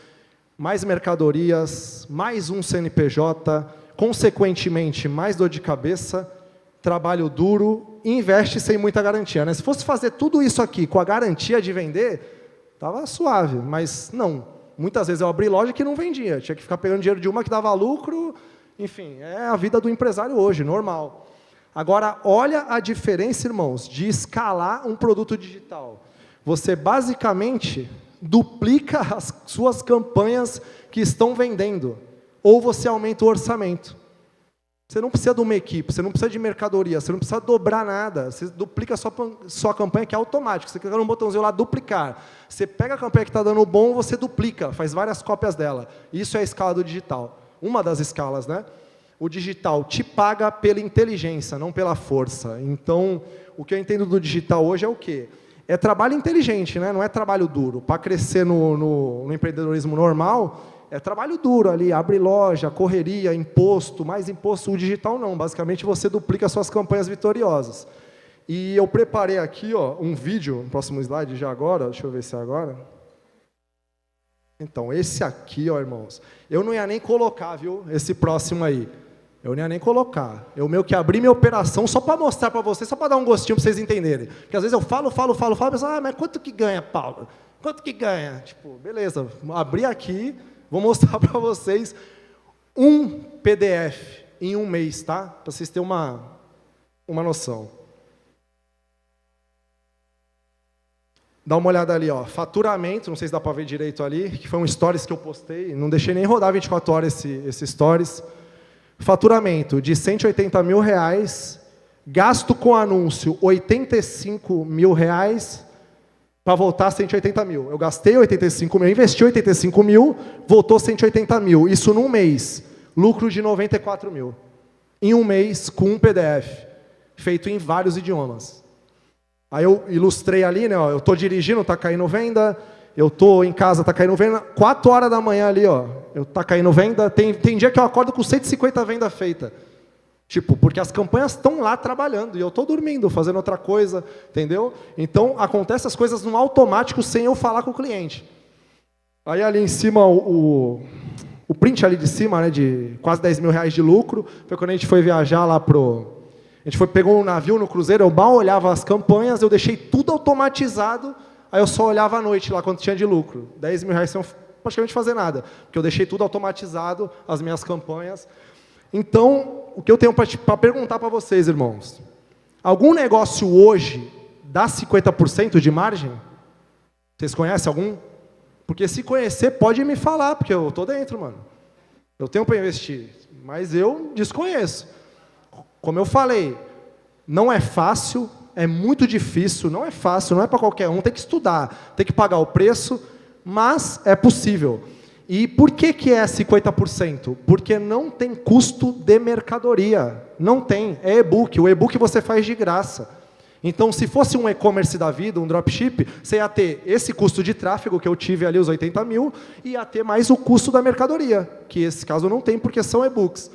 S2: mais mercadorias, mais um CNPJ, consequentemente, mais dor de cabeça, trabalho duro, investe sem muita garantia, né? Se fosse fazer tudo isso aqui com a garantia de vender, estava suave, mas não. Muitas vezes eu abri loja que não vendia, tinha que ficar pegando dinheiro de uma que dava lucro, enfim, é a vida do empresário hoje, normal. Agora, olha a diferença, irmãos, de escalar um produto digital. Você, basicamente, duplica as suas campanhas que estão vendendo, ou você aumenta o orçamento. Você não precisa de uma equipe, você não precisa de mercadoria, você não precisa dobrar nada, você duplica a sua campanha, que é automático, você clica no botãozinho lá, duplicar. Você pega a campanha que está dando bom, você duplica, faz várias cópias dela. Isso é a escala do digital. Uma das escalas, né? O digital te paga pela inteligência, não pela força. Então, o que eu entendo do digital hoje é o quê? É trabalho inteligente, né? Não é trabalho duro. Para crescer no empreendedorismo normal, é trabalho duro ali, abre loja, correria, imposto, mais imposto. O digital não, basicamente você duplica suas campanhas vitoriosas. E eu preparei aqui, ó, um vídeo, no próximo slide já agora, deixa eu ver se é agora. Então, esse aqui, ó, irmãos, eu não ia nem colocar, viu, esse próximo aí. Eu não ia nem colocar. Eu meio que abri minha operação só para mostrar para vocês, só para dar um gostinho para vocês entenderem. Porque às vezes eu falo, a pessoa, mas quanto que ganha, Paulo? Quanto que ganha? Tipo, beleza, abri aqui, vou mostrar para vocês um PDF em um mês, tá? Para vocês terem uma noção. Dá uma olhada ali, ó, faturamento, não sei se dá para ver direito ali, que foi um stories que eu postei, não deixei nem rodar 24 horas esse stories. Faturamento de R$180 mil, gasto com anúncio R$85 mil para voltar a 180 mil. Eu gastei 85 mil, investi 85 mil, voltou 180 mil. Isso num mês. Lucro de 94 mil. Em um mês, com um PDF, feito em vários idiomas. Aí eu ilustrei ali, né? Ó, eu estou dirigindo, está caindo venda. Eu estou em casa, está caindo venda. 4 horas da manhã ali, ó, está caindo venda. Tem dia que eu acordo com 150 vendas feitas. Tipo, porque as campanhas estão lá trabalhando e eu estou dormindo, fazendo outra coisa, entendeu? Então, acontecem as coisas no automático sem eu falar com o cliente. Aí ali em cima, o print ali de cima, né, de quase R$10 mil de lucro, foi quando a gente foi viajar lá A gente pegou um navio no cruzeiro, eu mal olhava as campanhas, eu deixei tudo automatizado, aí eu só olhava à noite lá quanto tinha de lucro. R$10 mil sem praticamente fazer nada, porque eu deixei tudo automatizado, as minhas campanhas. Então, o que eu tenho para perguntar para vocês, irmãos, algum negócio hoje dá 50% de margem? Vocês conhecem algum? Porque se conhecer, pode me falar, porque eu estou dentro, mano. Eu tenho para investir, mas eu desconheço. Como eu falei, não é fácil, é muito difícil, não é fácil, não é para qualquer um, tem que estudar, tem que pagar o preço, mas é possível. E por que é 50%? Porque não tem custo de mercadoria. Não tem, é e-book. O e-book você faz de graça. Então, se fosse um e-commerce da vida, um dropship, você ia ter esse custo de tráfego, que eu tive ali, os 80 mil, e ia ter mais o custo da mercadoria, que esse caso não tem, porque são e-books.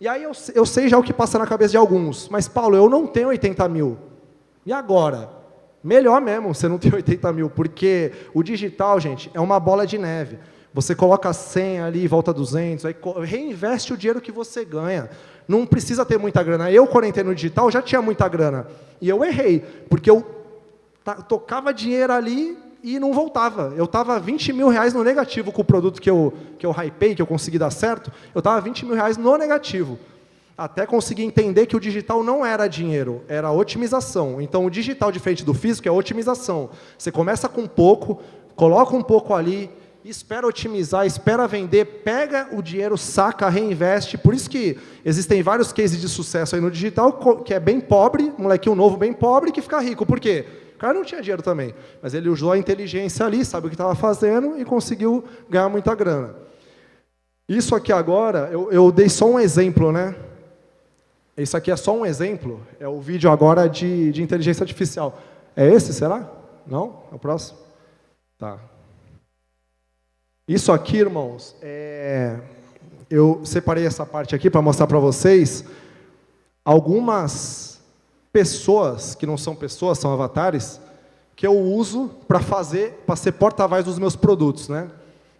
S2: E aí eu sei já o que passa na cabeça de alguns, mas, Paulo, eu não tenho 80 mil. E agora? Melhor mesmo você não ter 80 mil, porque o digital, gente, é uma bola de neve. Você coloca 100 ali, volta 200, aí reinveste o dinheiro que você ganha. Não precisa ter muita grana. Eu, quando entrei no digital, já tinha muita grana. E eu errei, porque eu tocava dinheiro ali e não voltava. Eu estava 20 mil reais no negativo com o produto que eu hypei, que eu consegui dar certo. Eu estava 20 mil reais no negativo. Até conseguir entender que o digital não era dinheiro, era otimização. Então, o digital, diferente do físico, é otimização. Você começa com pouco, coloca um pouco ali, espera otimizar, espera vender, pega o dinheiro, saca, reinveste. Por isso que existem vários cases de sucesso aí no digital, que é bem pobre, molequinho novo bem pobre, que fica rico. Por quê? O cara não tinha dinheiro também, mas ele usou a inteligência ali, sabe o que estava fazendo e conseguiu ganhar muita grana. Isso aqui agora, eu dei só um exemplo, né? Isso aqui é só um exemplo, é o vídeo agora de inteligência artificial. É esse, será? Não? É o próximo? Tá. Isso aqui, irmãos, eu separei essa parte aqui para mostrar para vocês algumas pessoas, que não são pessoas, são avatares, que eu uso para ser porta-voz dos meus produtos, né?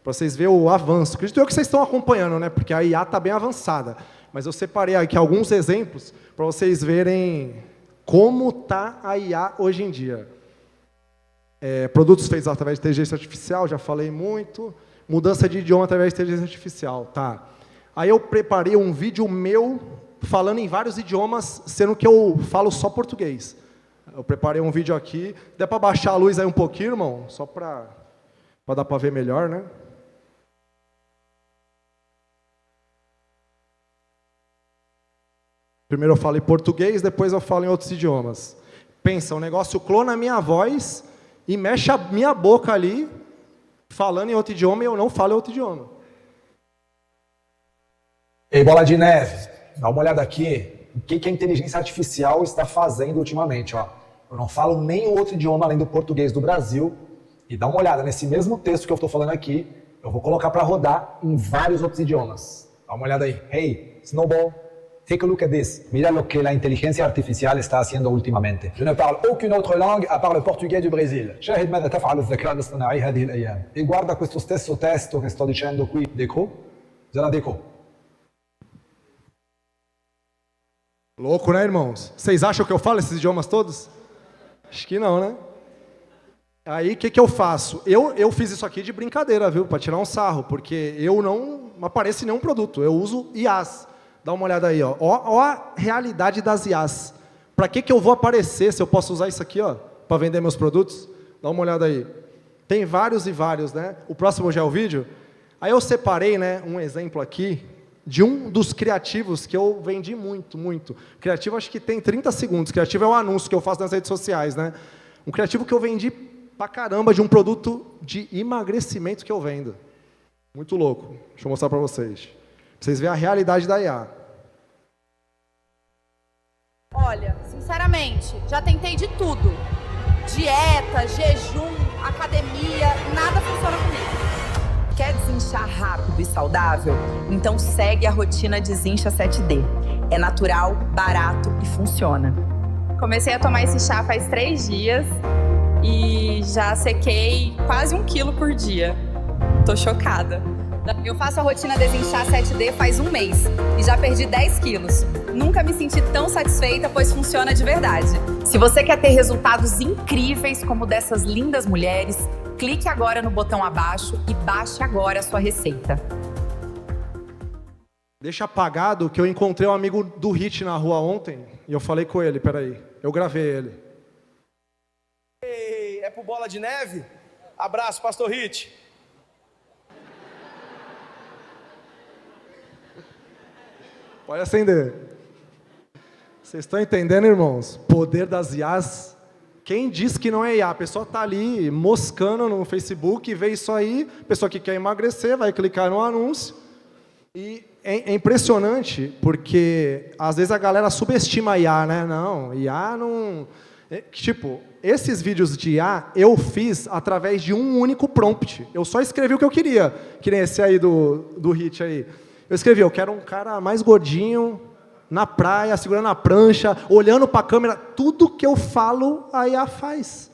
S2: Para vocês verem o avanço. Acredito eu que vocês estão acompanhando, né? Porque a IA está bem avançada. Mas eu separei aqui alguns exemplos para vocês verem como está a IA hoje em dia. Produtos feitos através de inteligência artificial, já falei muito. Mudança de idioma através de inteligência artificial, tá. Aí eu preparei um vídeo meu falando em vários idiomas, sendo que eu falo só português. Eu preparei um vídeo aqui. Dá para baixar a luz aí um pouquinho, irmão? Só para dar para ver melhor, né? Primeiro eu falo em português, depois eu falo em outros idiomas. Pensa, o negócio clona a minha voz e mexe a minha boca ali, falando em outro idioma, e eu não falo em outro idioma.
S4: Ei, Bola de Neve, dá uma olhada aqui. O que a inteligência artificial está fazendo ultimamente? Ó. Eu não falo nenhum outro idioma além do português do Brasil. E dá uma olhada nesse mesmo texto que eu estou falando aqui. Eu vou colocar para rodar em vários outros idiomas. Dá uma olhada aí. Hey, Snowball, take a look at this. Mira lo que la inteligencia artificial está haciendo últimamente. Je ne parle aucune autre langue à part le português do Brasil. شاهد ماذا تفعل الذكاء الاصطناعي هذه الأيام. E guarda questo stesso testo che sto dicendo qui. Deco? Zera deco.
S2: Louco, né, irmãos? Vocês acham que eu falo esses idiomas todos? Acho que não, né? Aí, o que eu faço? Eu fiz isso aqui de brincadeira, viu? Para tirar um sarro, porque eu não apareço em nenhum produto. Eu uso IAs. Dá uma olhada aí, ó. Ó a realidade das IAs. Para que eu vou aparecer se eu posso usar isso aqui, ó, para vender meus produtos? Dá uma olhada aí. Tem vários e vários, né? O próximo já é o vídeo. Aí eu separei, né, um exemplo aqui de um dos criativos que eu vendi muito, muito. Criativo acho que tem 30 segundos. Criativo é um anúncio que eu faço nas redes sociais, né? Um criativo que eu vendi pra caramba de um produto de emagrecimento que eu vendo. Muito louco. Deixa eu mostrar para vocês. Pra vocês verem a realidade da IA.
S9: Olha, sinceramente, já tentei de tudo. Dieta, jejum, academia, nada funciona comigo. Quer desinchar rápido e saudável? Então segue a rotina Desincha 7D. É natural, barato e funciona.
S10: Comecei a tomar esse chá faz 3 dias e já sequei quase 1 quilo por dia. Tô chocada. Eu faço a rotina Desinchar 7D faz 1 mês e já perdi 10 quilos. Nunca me senti tão satisfeita, pois funciona de verdade. Se você quer ter resultados incríveis como dessas lindas mulheres, clique agora no botão abaixo e baixe agora a sua receita.
S2: Deixa apagado que eu encontrei um amigo do Hit na rua ontem e eu falei com ele, peraí, eu gravei ele.
S11: Ei, é pro Bola de Neve? Abraço, Pastor Hit.
S2: Pode acender. Vocês estão entendendo, irmãos? Poder das IAs. Quem diz que não é IA? A pessoa está ali moscando no Facebook, vê isso aí, a pessoa que quer emagrecer vai clicar no anúncio. E é impressionante, porque às vezes a galera subestima a IA, né? Não, IA não... Tipo, esses vídeos de IA eu fiz através de um único prompt. Eu só escrevi o que eu queria, que nem esse aí do Hit aí. Eu escrevi, eu quero um cara mais gordinho, na praia, segurando a prancha, olhando para a câmera. Tudo que eu falo, a IA faz.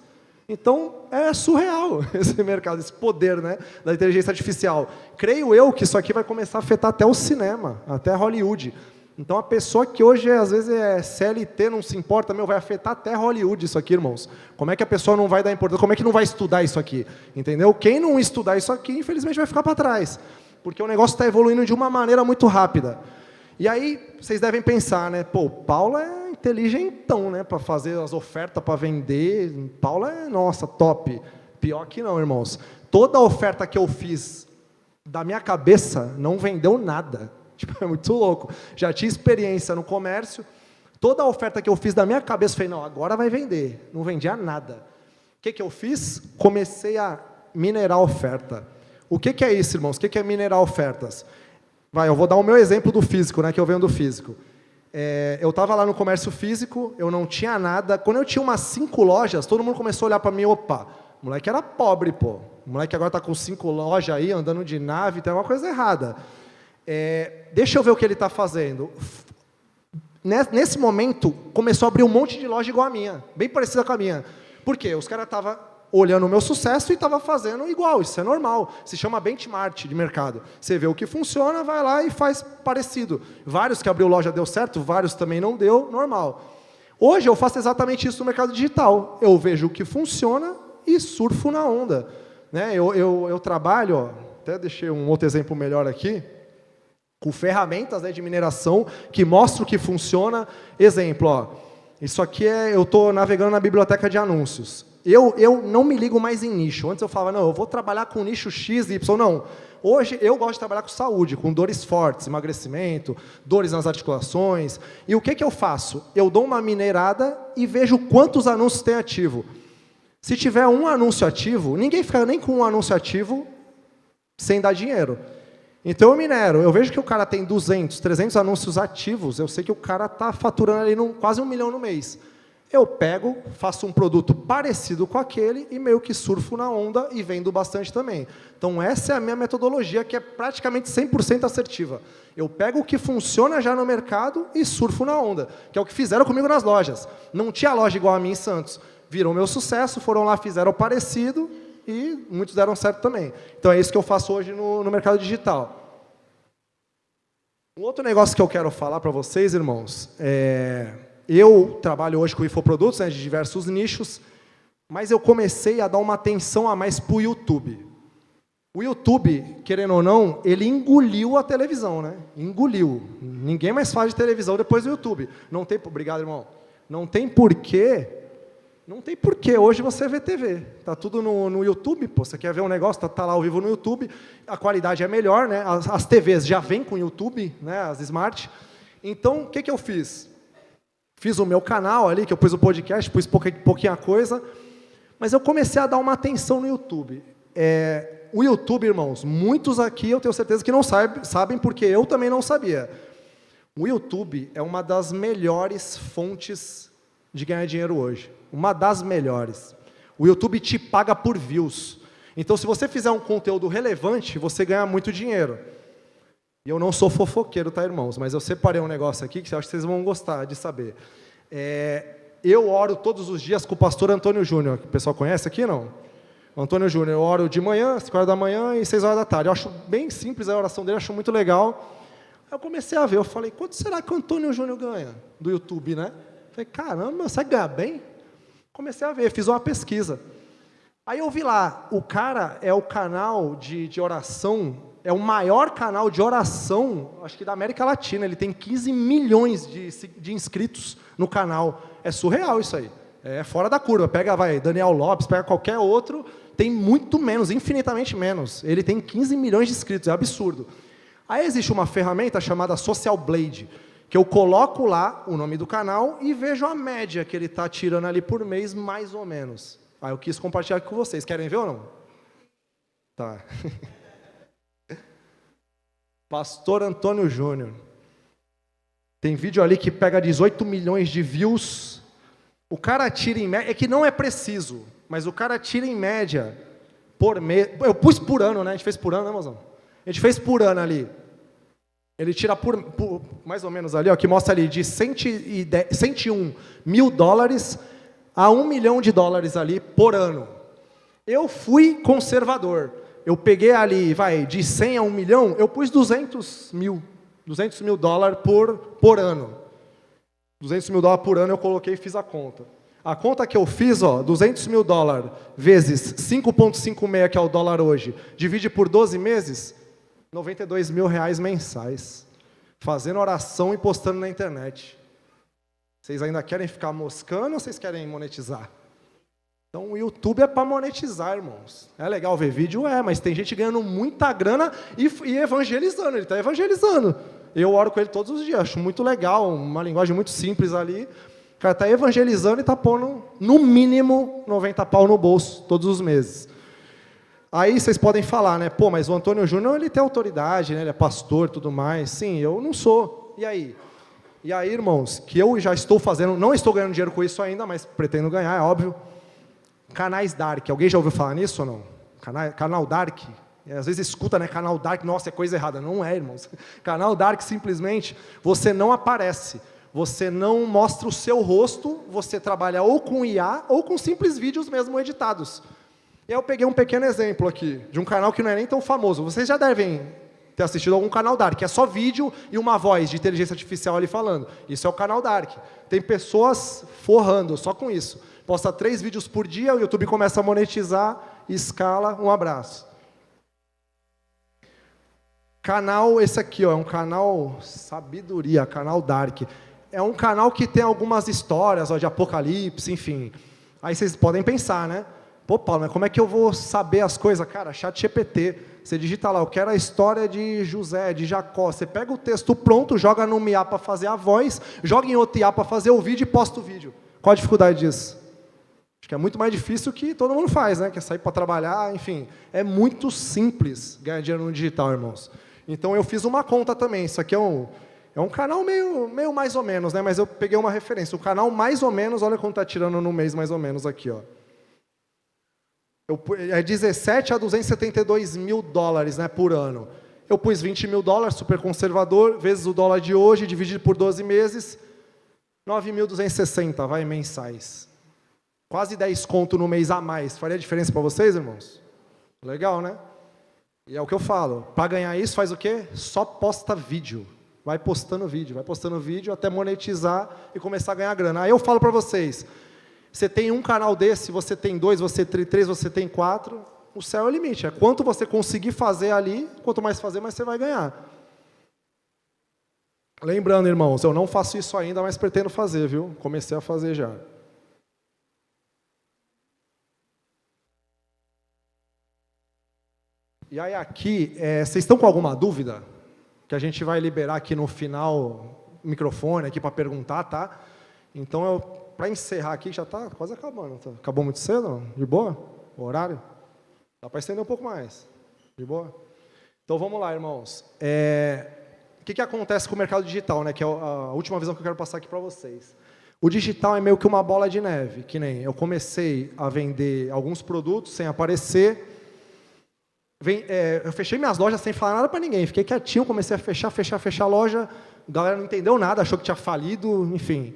S2: Então, é surreal esse mercado, esse poder, né, da inteligência artificial. Creio eu que isso aqui vai começar a afetar até o cinema, até Hollywood. Então, a pessoa que hoje, às vezes, é CLT, não se importa, vai afetar até Hollywood isso aqui, irmãos. Como é que a pessoa não vai dar importância? Como é que não vai estudar isso aqui? Entendeu? Quem não estudar isso aqui, infelizmente, vai ficar para trás. Porque o negócio está evoluindo de uma maneira muito rápida. E aí, vocês devem pensar, né? Pô, Paulo é inteligentão, né? Para fazer as ofertas, para vender. Paulo é, nossa, top. Pior que não, irmãos. Toda a oferta que eu fiz da minha cabeça não vendeu nada. Tipo, é muito louco. Já tinha experiência no comércio. Toda a oferta que eu fiz da minha cabeça, eu falei, não, agora vai vender. Não vendia nada. O que eu fiz? Comecei a minerar a oferta. O que é isso, irmãos? O que é minerar ofertas? Eu vou dar o meu exemplo do físico, né, que eu venho do físico. Eu estava lá no comércio físico, eu não tinha nada. Quando eu tinha umas 5 lojas, todo mundo começou a olhar para mim, opa, o moleque era pobre, pô. O moleque agora está com 5 lojas aí, andando de nave, tem uma coisa errada. Deixa eu ver o que ele está fazendo. Nesse momento, começou a abrir um monte de loja igual a minha, bem parecida com a minha. Por quê? Os caras estavam olhando o meu sucesso e estava fazendo igual, isso é normal, se chama benchmark de mercado. Você vê o que funciona, vai lá e faz parecido. Vários que abriu loja deu certo, vários também não deu, normal. Hoje eu faço exatamente isso no mercado digital, eu vejo o que funciona e surfo na onda. Né? Eu trabalho, ó, até deixei um outro exemplo melhor aqui, com ferramentas, né, de mineração que mostram o que funciona. Exemplo, ó, isso aqui eu estou navegando na biblioteca de anúncios. Eu não me ligo mais em nicho. Antes eu falava, não, eu vou trabalhar com nicho X, Y. Não. Hoje eu gosto de trabalhar com saúde, com dores fortes, emagrecimento, dores nas articulações. E o que eu faço? Eu dou uma minerada e vejo quantos anúncios tem ativo. Se tiver um anúncio ativo, ninguém fica nem com um anúncio ativo sem dar dinheiro. Então eu minero, eu vejo que o cara tem 200, 300 anúncios ativos, eu sei que o cara está faturando ali quase 1 milhão no mês. Eu pego, faço um produto parecido com aquele e meio que surfo na onda e vendo bastante também. Então essa é a minha metodologia, que é praticamente 100% assertiva. Eu pego o que funciona já no mercado e surfo na onda, que é o que fizeram comigo nas lojas. Não tinha loja igual a minha em Santos. Viram meu sucesso, foram lá, fizeram parecido e muitos deram certo também. Então é isso que eu faço hoje no mercado digital. Um outro negócio que eu quero falar para vocês, irmãos, eu trabalho hoje com infoprodutos, né, de diversos nichos, mas eu comecei a dar uma atenção a mais para o YouTube. O YouTube, querendo ou não, ele engoliu a televisão, né? Engoliu. Ninguém mais faz de televisão depois do YouTube. Não tem, obrigado, irmão. Não tem porquê hoje você vê TV. Tá tudo no YouTube, pô. Você quer ver um negócio, tá lá ao vivo no YouTube. A qualidade é melhor, né? As TVs já vêm com YouTube, né? As Smart. Então, o que eu fiz? Fiz o meu canal ali, que eu pus o podcast, pus pouquinha coisa, mas eu comecei a dar uma atenção no YouTube. O YouTube, irmãos, muitos aqui eu tenho certeza que não sabem, porque eu também não sabia. O YouTube é uma das melhores fontes de ganhar dinheiro hoje. Uma das melhores. O YouTube te paga por views. Então, se você fizer um conteúdo relevante, você ganha muito dinheiro. E eu não sou fofoqueiro, tá, irmãos? Mas eu separei um negócio aqui que eu acho que vocês vão gostar de saber. Eu oro todos os dias com o pastor Antônio Júnior, que o pessoal conhece aqui, não? O Antônio Júnior, eu oro de manhã, 5 horas da manhã e 6 horas da tarde. Eu acho bem simples a oração dele, acho muito legal. Aí eu comecei a ver, eu falei, quanto será que o Antônio Júnior ganha do YouTube, né? Falei, caramba, você ganha bem? Comecei a ver, fiz uma pesquisa. Aí eu vi lá, o cara é o canal de oração é o maior canal de oração, acho que da América Latina. Ele tem 15 milhões de inscritos no canal. É surreal isso aí. É fora da curva. Pega, Daniel Lopes, pega qualquer outro, tem muito menos, infinitamente menos. Ele tem 15 milhões de inscritos, é absurdo. Aí existe uma ferramenta chamada Social Blade, que eu coloco lá o nome do canal e vejo a média que ele está tirando ali por mês, mais ou menos. Aí eu quis compartilhar aqui com vocês. Querem ver ou não? Tá. Pastor Antônio Júnior. Tem vídeo ali que pega 18 milhões de views. O cara tira em média, é que não é preciso, mas o cara tira em média por mês. Eu pus por ano, né? A gente fez por ano, né, mozão? A gente fez por ano ali. Ele tira por mais ou menos ali, ó, que mostra ali de 101 mil dólares a $1 milhão ali por ano. Eu fui conservador. Eu peguei ali, de 100 a 1 milhão, eu pus 200 mil dólares por ano. 200 mil dólares por ano eu coloquei e fiz a conta. A conta que eu fiz, 200 mil dólares vezes 5,56, que é o dólar hoje, divide por 12 meses, 92 mil reais mensais, fazendo oração e postando na internet. Vocês ainda querem ficar moscando ou vocês querem monetizar? Então o YouTube é para monetizar, irmãos. É legal ver vídeo? Mas tem gente ganhando muita grana e evangelizando, ele está evangelizando. Eu oro com ele todos os dias, acho muito legal, uma linguagem muito simples ali. O cara está evangelizando e está pondo, no mínimo, 90 pau no bolso todos os meses. Aí vocês podem falar, né? Pô, mas o Antônio Júnior, ele tem autoridade, né? Ele é pastor e tudo mais. Sim, eu não sou. E aí? E aí, irmãos, que eu já estou fazendo, não estou ganhando dinheiro com isso ainda, mas pretendo ganhar, é óbvio. Canais Dark. Alguém já ouviu falar nisso ou não? Canal Dark. Às vezes escuta, né? Canal Dark, nossa, é coisa errada. Não é, irmãos. Canal Dark, simplesmente, você não aparece. Você não mostra o seu rosto, você trabalha ou com IA ou com simples vídeos mesmo editados. E aí eu peguei um pequeno exemplo aqui, de um canal que não é nem tão famoso. Vocês já devem ter assistido algum canal Dark, que é só vídeo e uma voz de inteligência artificial ali falando. Isso é o canal Dark. Tem pessoas forrando só com isso. Posta 3 vídeos por dia, o YouTube começa a monetizar, escala, um abraço. Canal, esse aqui, é um canal Sabedoria, canal Dark. É um canal que tem algumas histórias, de apocalipse, enfim. Aí vocês podem pensar, né? Pô, Paulo, mas como é que eu vou saber as coisas? Cara, ChatGPT. Você digita lá, eu quero a história de José, de Jacó. Você pega o texto pronto, joga num IA para fazer a voz, joga em outro IA para fazer o vídeo e posta o vídeo. Qual a dificuldade disso? Acho que é muito mais difícil que todo mundo faz, né? Que é sair para trabalhar, enfim. É muito simples ganhar dinheiro no digital, irmãos. Então eu fiz uma conta também. Isso aqui é um canal meio mais ou menos, né? Mas eu peguei uma referência. O canal mais ou menos, olha quanto está tirando no mês mais ou menos aqui, ó. É 17 a 272 mil dólares, né, por ano. Eu pus 20 mil dólares, super conservador, vezes o dólar de hoje, dividido por 12 meses, 9.260, mensais. Quase 10 conto no mês a mais. Faria diferença para vocês, irmãos? Legal, né? E é o que eu falo. Para ganhar isso, faz o quê? Só posta vídeo. Vai postando vídeo até monetizar e começar a ganhar grana. Aí eu falo para vocês, você tem um canal desse, você tem 2, você tem 3, você tem 4, o céu é o limite. É quanto você conseguir fazer ali, quanto mais fazer, mais você vai ganhar. Lembrando, irmãos, eu não faço isso ainda, mas pretendo fazer, viu? Comecei a fazer já. E aí aqui, vocês estão com alguma dúvida? Que a gente vai liberar aqui no final o microfone aqui para perguntar, tá? Então, para encerrar aqui, já está quase acabando. Tá? Acabou muito cedo? Não? De boa? O horário? Dá para estender um pouco mais. De boa? Então, vamos lá, irmãos. O que acontece com o mercado digital, né? Que é a última visão que eu quero passar aqui para vocês. O digital é meio que uma bola de neve, que nem eu comecei a vender alguns produtos sem aparecer. Eu fechei minhas lojas sem falar nada para ninguém. Fiquei quietinho, comecei a fechar a loja. A galera não entendeu nada, achou que tinha falido, enfim.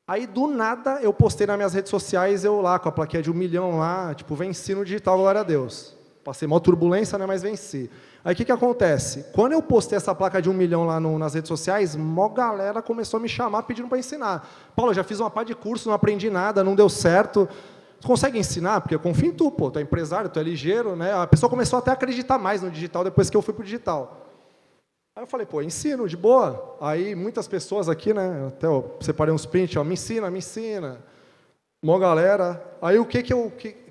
S2: Aí, do nada, eu postei nas minhas redes sociais, eu lá, com a plaquinha de 1 milhão lá, venci no digital, glória a Deus. Passei mó turbulência, né, mas venci. Aí, o que acontece? Quando eu postei essa placa de 1 milhão lá nas redes sociais, mó galera começou a me chamar pedindo para ensinar. Paulo, eu já fiz uma pá de curso, não aprendi nada, não deu certo. Você consegue ensinar? Porque eu confio em tu, pô, tu é empresário, tu é ligeiro, né? A pessoa começou até a acreditar mais no digital depois que eu fui pro digital. Aí eu falei, pô, ensino, de boa. Aí muitas pessoas aqui, né, até eu separei uns prints, ó, me ensina. Uma galera. Aí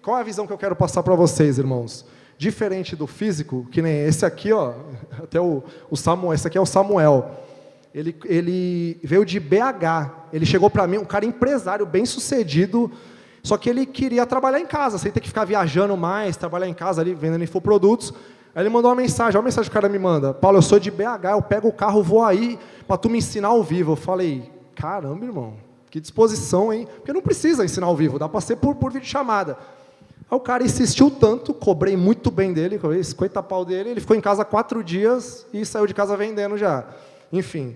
S2: qual é a visão que eu quero passar para vocês, irmãos? Diferente do físico, que nem esse aqui, ó, até o Samuel, esse aqui é o Samuel. Ele veio de BH, ele chegou para mim, um cara empresário, bem sucedido, só que ele queria trabalhar em casa, sem ter que ficar viajando mais, trabalhar em casa ali, vendendo infoprodutos. Aí ele mandou uma mensagem, olha a mensagem que o cara me manda, Paulo, eu sou de BH, eu pego o carro, vou aí, para tu me ensinar ao vivo. Eu falei, caramba, irmão, que disposição, hein? Porque não precisa ensinar ao vivo, dá para ser por videochamada. Aí o cara insistiu tanto, cobrei muito bem dele, cobrei 50 pau dele, ele ficou em casa 4 dias e saiu de casa vendendo já. Enfim,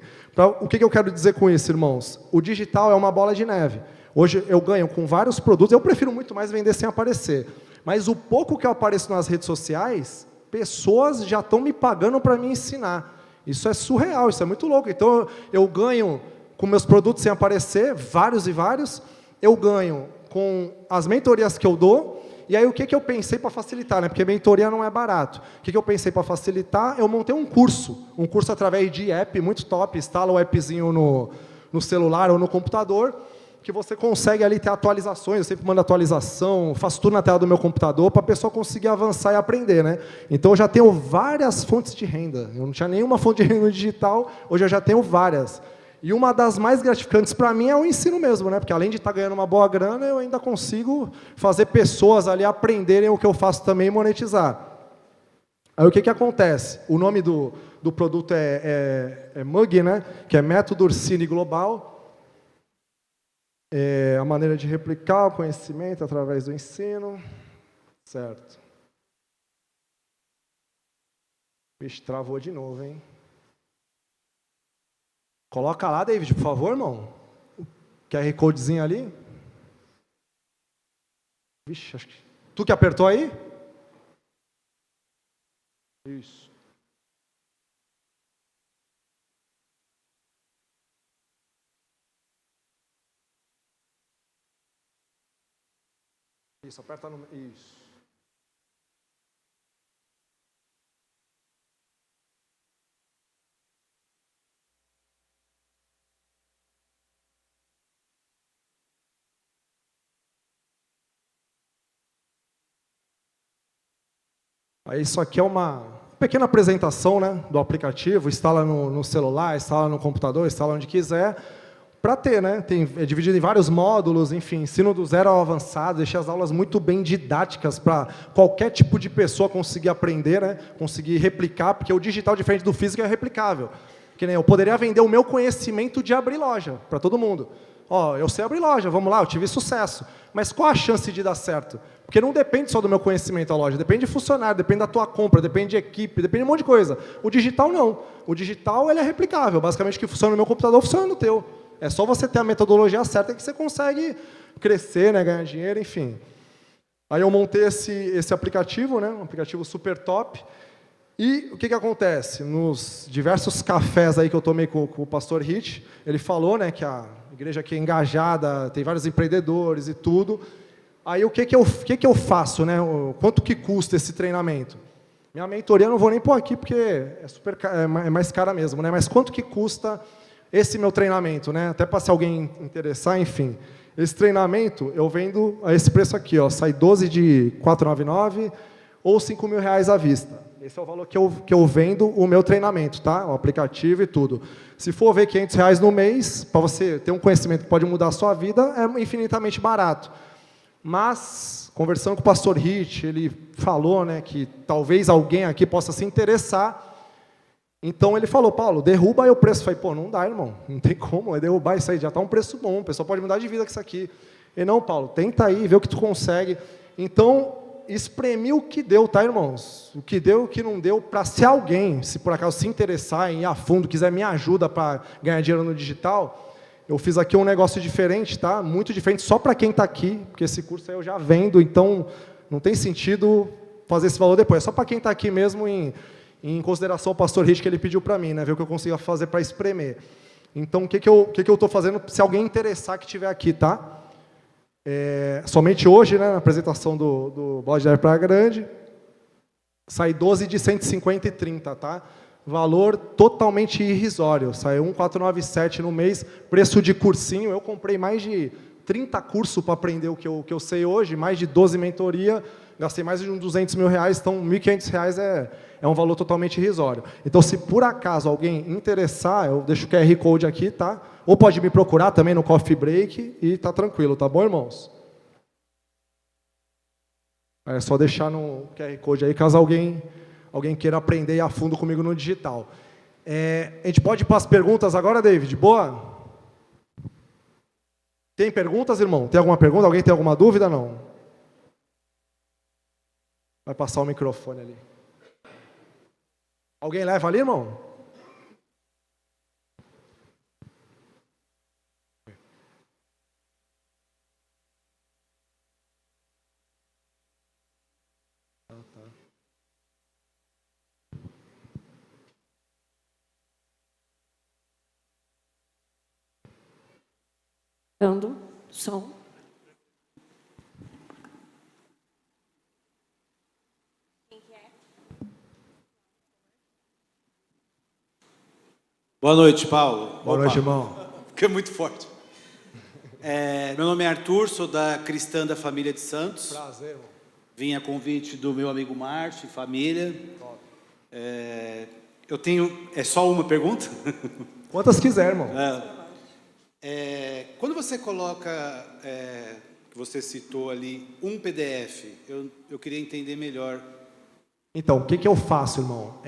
S2: o que eu quero dizer com isso, irmãos? O digital é uma bola de neve. Hoje eu ganho com vários produtos, eu prefiro muito mais vender sem aparecer. Mas o pouco que eu apareço nas redes sociais, pessoas já estão me pagando para me ensinar. Isso é surreal, isso é muito louco. Então eu ganho com meus produtos sem aparecer, vários e vários, eu ganho com as mentorias que eu dou. E aí o que eu pensei para facilitar, né? Porque mentoria não é barato. O que eu pensei para facilitar? Eu montei um curso através de app muito top, instala o appzinho no celular ou no computador, que você consegue ali ter atualizações, eu sempre mando atualização, faço tudo na tela do meu computador para a pessoa conseguir avançar e aprender, né? Então eu já tenho várias fontes de renda. Eu não tinha nenhuma fonte de renda digital, hoje eu já tenho várias. E uma das mais gratificantes para mim é o ensino mesmo, né? Porque além de estar ganhando uma boa grana, eu ainda consigo fazer pessoas ali aprenderem o que eu faço também e monetizar. Aí o que acontece? O nome do produto é MUG, né? Que é Método Ursini Global. É a maneira de replicar o conhecimento através do ensino. Certo. Vixe, travou de novo, hein? Coloca lá, David, por favor, irmão. QR Codezinho ali. Vixe, acho que... Tu que apertou aí? Isso. Isso, aperta no... Isso. Aí isso aqui é uma pequena apresentação, né, do aplicativo, instala no celular, instala no computador, instala onde quiser, para ter, né, é dividido em vários módulos, enfim, ensino do zero ao avançado, deixei as aulas muito bem didáticas para qualquer tipo de pessoa conseguir aprender, né, conseguir replicar, porque o digital, diferente do físico, é replicável. Que nem eu poderia vender o meu conhecimento de abrir loja para todo mundo. Ó, eu sei abrir loja, vamos lá, eu tive sucesso. Mas qual a chance de dar certo? Porque não depende só do meu conhecimento a loja, depende de funcionário, depende da tua compra, depende de equipe, depende de um monte de coisa. O digital não. O digital ele é replicável. Basicamente o que funciona no meu computador funciona no teu. É só você ter a metodologia certa que você consegue crescer, né, ganhar dinheiro, enfim. Aí eu montei esse aplicativo, né, um aplicativo super top. E o que acontece? Nos diversos cafés aí que eu tomei com o pastor Hit, ele falou, né, que a igreja aqui é engajada, tem vários empreendedores e tudo. Aí o que eu faço, né? Quanto que custa esse treinamento? Minha mentoria eu não vou nem pôr aqui porque é mais cara mesmo, né? Mas quanto que custa esse meu treinamento, né? Até para se alguém interessar, enfim. Esse treinamento eu vendo a esse preço aqui, ó, sai 12 de 499 ou R$5.000 à vista. Esse é o valor que eu vendo o meu treinamento, tá? O aplicativo e tudo. Se for ver R$500 no mês, para você ter um conhecimento que pode mudar a sua vida, é infinitamente barato. Mas, conversando com o pastor Hit, ele falou, né, que talvez alguém aqui possa se interessar. Então ele falou, Paulo, derruba aí o preço. Eu falei, pô, não dá, irmão, não tem como, é derrubar isso aí, já está um preço bom, o pessoal pode mudar de vida com isso aqui. E não, Paulo, tenta aí, vê o que tu consegue. Então, espremi o que deu, tá, irmãos? O que deu e o que não deu, para se alguém, se por acaso se interessar em ir a fundo, quiser me ajuda para ganhar dinheiro no digital, eu fiz aqui um negócio diferente, tá? Muito diferente, só para quem está aqui, porque esse curso aí eu já vendo, então não tem sentido fazer esse valor depois. É só para quem está aqui mesmo, em consideração ao pastor Rich, que ele pediu para mim, né? Ver o que eu consigo fazer para espremer. Então, o que eu estou fazendo, se alguém interessar que estiver aqui, tá? Somente hoje, né, na apresentação do Bode da Praia Grande, sai 12 de 150,30, tá? Valor totalmente irrisório, sai 1.497 no mês, preço de cursinho. Eu comprei mais de 30 cursos para aprender o que eu sei hoje, mais de 12 mentoria, gastei mais de uns 200 mil reais, então R$ 1.500 é um valor totalmente irrisório. Então, se por acaso alguém interessar, eu deixo o QR Code aqui, tá? Ou pode me procurar também no Coffee Break e tá tranquilo, tá bom, irmãos? É só deixar no QR Code aí, caso alguém queira aprender a fundo comigo no digital. A gente pode ir para as perguntas agora, David? Boa? Tem perguntas, irmão? Tem alguma pergunta? Alguém tem alguma dúvida? Não? Vai passar o microfone ali. Alguém leva ali, irmão?
S12: Dando som.
S13: Boa noite, Paulo.
S2: Boa noite, irmão.
S13: Fica muito forte. Meu nome é Arthur, sou da Cristã da Família de Santos.
S2: Prazer, irmão.
S13: Vim a convite do meu amigo Márcio e família. Eu tenho... É só uma pergunta?
S2: Quantas quiser, irmão.
S13: Quando você coloca, que você citou ali, um PDF, eu queria entender melhor.
S2: Então, o que eu faço, irmão?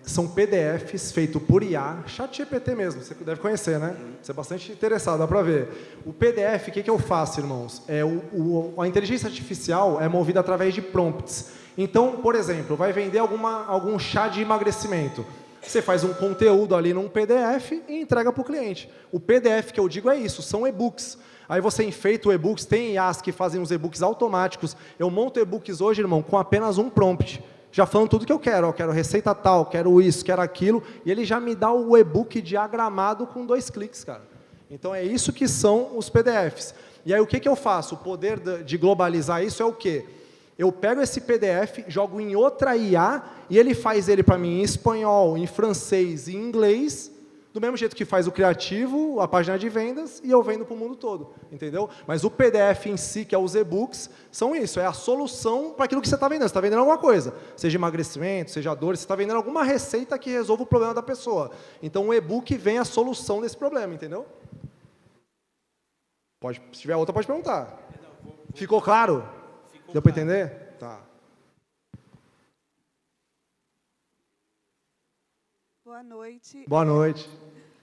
S2: São PDFs feitos por IA, ChatGPT mesmo, você deve conhecer, né? Você é bastante interessado, dá para ver. O PDF, o que eu faço, irmãos? A inteligência artificial é movida através de prompts. Então, por exemplo, vai vender algum chá de emagrecimento. Você faz um conteúdo ali num PDF e entrega para o cliente. O PDF que eu digo é isso, são e-books. Aí você enfeita o e-books, tem IAs que fazem os e-books automáticos. Eu monto e-books hoje, irmão, com apenas um prompt. Já falando tudo que eu quero. Eu quero receita tal, quero isso, quero aquilo. E ele já me dá o e-book diagramado com 2 cliques, cara. Então é isso que são os PDFs. E aí o que eu faço? O poder de globalizar isso é o quê? Eu pego esse PDF, jogo em outra IA e ele faz ele para mim em espanhol, em francês e em inglês, do mesmo jeito que faz o criativo, a página de vendas, e eu vendo para o mundo todo, entendeu? Mas o PDF em si, que é os e-books, são isso, é a solução para aquilo que você está vendendo. Você está vendendo alguma coisa, seja emagrecimento, seja dor, você está vendendo alguma receita que resolva o problema da pessoa. Então o e-book vem a solução desse problema, entendeu? Se tiver outra, pode perguntar. Ficou claro? Deu para entender? Tá.
S14: Boa noite.
S2: Boa noite.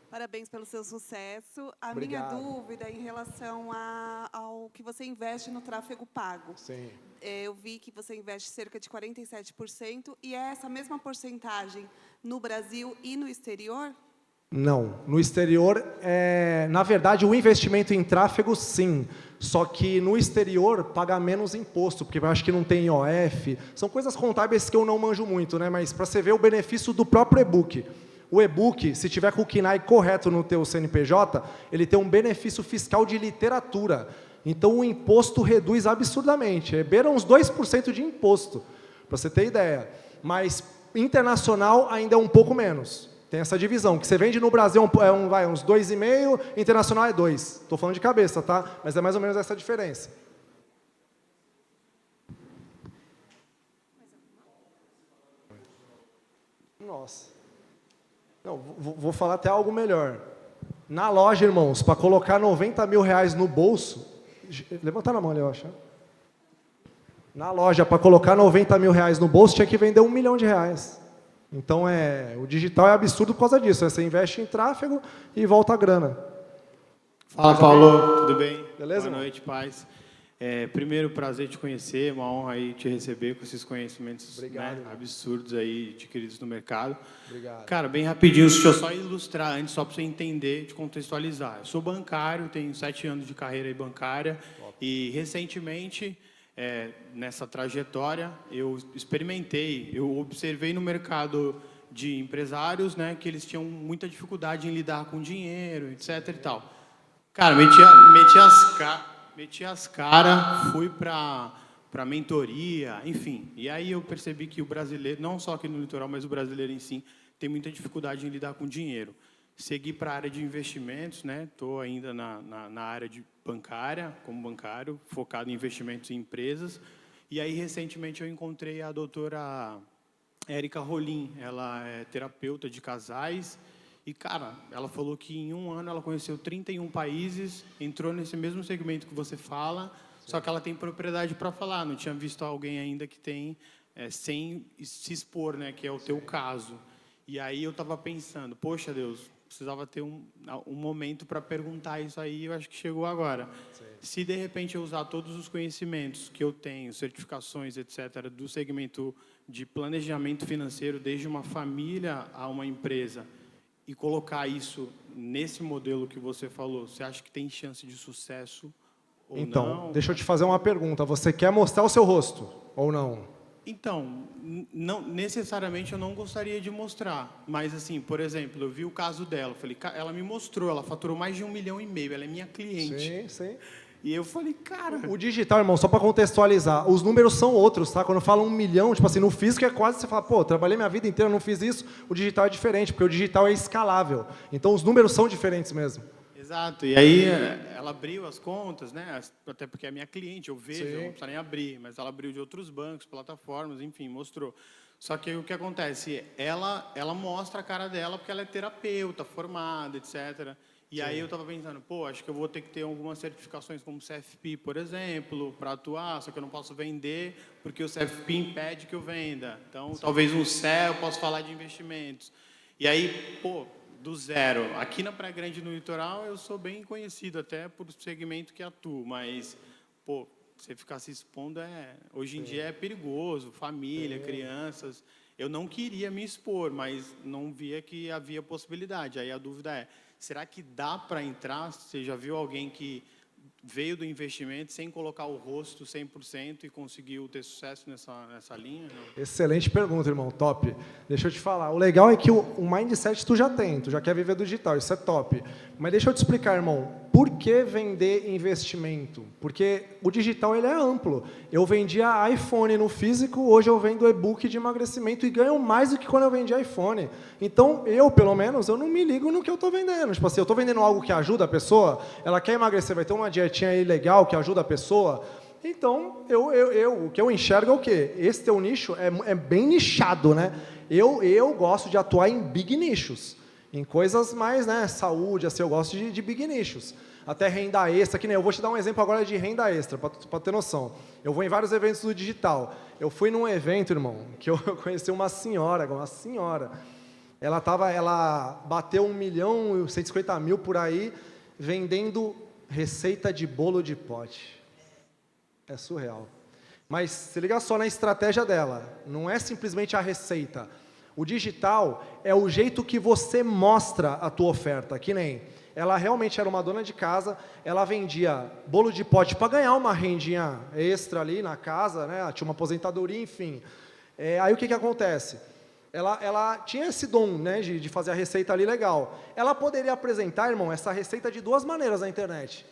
S14: Parabéns pelo seu sucesso.
S2: Obrigado.
S14: Minha dúvida é em relação ao que você investe no tráfego pago.
S2: Sim.
S14: Eu vi que você investe cerca de 47%, e é essa mesma porcentagem no Brasil e no exterior?
S2: Não. No exterior, na verdade, o investimento em tráfego, sim. Só que no exterior, paga menos imposto, porque eu acho que não tem IOF. São coisas contábeis que eu não manjo muito, né? Mas para você ver o benefício do próprio e-book. O e-book, se tiver com o KNAI correto no teu CNPJ, ele tem um benefício fiscal de literatura. Então, o imposto reduz absurdamente. Beira uns 2% de imposto, para você ter ideia. Mas, internacional, ainda é um pouco menos. Tem essa divisão, que você vende no Brasil uns 2,5, internacional é 2. Estou falando de cabeça, tá? Mas é mais ou menos essa diferença. Nossa. Não, vou falar até algo melhor. Na loja, irmãos, para colocar 90 mil reais no bolso... Levanta na mão ali, eu acho. Na loja, para colocar 90 mil reais no bolso, tinha que vender R$1 milhão. Então, o digital é absurdo por causa disso. Você investe em tráfego e volta a grana.
S15: Fala, Paulo. Tudo bem?
S2: Beleza?
S15: Boa noite, paz. Primeiro, prazer te conhecer. Uma honra aí te receber com esses conhecimentos, né, absurdos aí adquiridos no mercado.
S2: Obrigado.
S15: Cara, bem rapidinho, deixa eu só ilustrar antes, só para você entender, te contextualizar. Eu sou bancário, tenho 7 anos de carreira aí bancária. Top. E, recentemente... nessa trajetória, eu observei no mercado de empresários, né, que eles tinham muita dificuldade em lidar com dinheiro, etc. e tal. Cara, meti as caras... Meti as caras, fui para mentoria, enfim. E aí eu percebi que o brasileiro, não só aqui no litoral, mas o brasileiro em si, tem muita dificuldade em lidar com dinheiro. Segui para a área de investimentos, né? Estou ainda na área de bancária, como bancário, focado em investimentos em empresas. E aí, recentemente, eu encontrei a doutora Érica Rolim. Ela é terapeuta de casais. E, cara, ela falou que em um ano ela conheceu 31 países, entrou nesse mesmo segmento que você fala, só que ela tem propriedade para falar. Não tinha visto alguém ainda que tem, sem se expor, né? Que é o teu caso. E aí eu estava pensando, poxa, Deus, precisava ter um momento para perguntar isso aí, eu acho que chegou agora. Sim. Se, de repente, eu usar todos os conhecimentos que eu tenho, certificações, etc., do segmento de planejamento financeiro, desde uma família a uma empresa, e colocar isso nesse modelo que você falou, você acha que tem chance de sucesso ou
S2: então,
S15: não?
S2: Então, deixa eu te fazer uma pergunta. Você quer mostrar o seu rosto ou não?
S15: Então, não necessariamente eu não gostaria de mostrar, mas assim, por exemplo, eu vi o caso dela, falei, ela me mostrou, ela faturou mais de 1,5 milhão, ela é minha cliente.
S2: Sim, sim.
S15: E eu falei, cara...
S2: O digital, irmão, só para contextualizar, os números são outros, tá? Quando fala 1 milhão, tipo assim, no físico é quase, você fala, pô, trabalhei minha vida inteira, não fiz isso, o digital é diferente, porque o digital é escalável. Então, os números são diferentes mesmo.
S15: Exato, e aí ela abriu as contas, né? Até porque é minha cliente, eu vejo, eu não precisa nem abrir, mas ela abriu de outros bancos, plataformas, enfim, mostrou. Só que aí, o que acontece? Ela mostra a cara dela porque ela é terapeuta, formada, etc. E aí eu estava pensando, pô, acho que eu vou ter que ter algumas certificações como CFP, por exemplo, para atuar, só que eu não posso vender porque o CFP impede que eu venda. Então, talvez um CE eu possa falar de investimentos. E aí, pô, do zero. Aqui na Praia Grande, no litoral, eu sou bem conhecido até por segmento que atuo, mas, pô, você ficar se expondo hoje em dia é perigoso, família, crianças. Eu não queria me expor, mas não via que havia possibilidade. Aí a dúvida é, será que dá para entrar? Você já viu alguém que veio do investimento sem colocar o rosto 100% e conseguiu ter sucesso nessa linha? Não?
S2: Excelente pergunta, irmão, top. Deixa eu te falar, o legal é que o mindset tu já tem, tu já quer viver do digital, isso é top. Mas deixa eu te explicar, irmão, por que vender investimento? Porque o digital ele é amplo. Eu vendia iPhone no físico, hoje eu vendo e-book de emagrecimento e ganho mais do que quando eu vendia iPhone. Então, pelo menos, eu não me ligo no que eu estou vendendo. Tipo assim, eu estou vendendo algo que ajuda a pessoa, ela quer emagrecer, vai ter uma dietinha aí legal que ajuda a pessoa. Então, o que eu enxergo é o quê? Esse teu nicho é bem nichado, né? Eu gosto de atuar em big nichos. Em coisas mais, né, saúde, assim, eu gosto de big nichos. Até renda extra, que nem eu vou te dar um exemplo agora de renda extra, para ter noção. Eu vou em vários eventos do digital. Eu fui num evento, irmão, que eu conheci uma senhora. Ela bateu 1.150.000 por aí, vendendo receita de bolo de pote. É surreal. Mas se liga só na estratégia dela. Não é simplesmente a receita. O digital é o jeito que você mostra a tua oferta, que nem ela realmente era uma dona de casa, ela vendia bolo de pote para ganhar uma rendinha extra ali na casa, né? Tinha uma aposentadoria, enfim. Aí o que acontece? Ela tinha esse dom, né, de fazer a receita ali legal. Ela poderia apresentar, irmão, essa receita de duas maneiras na internet.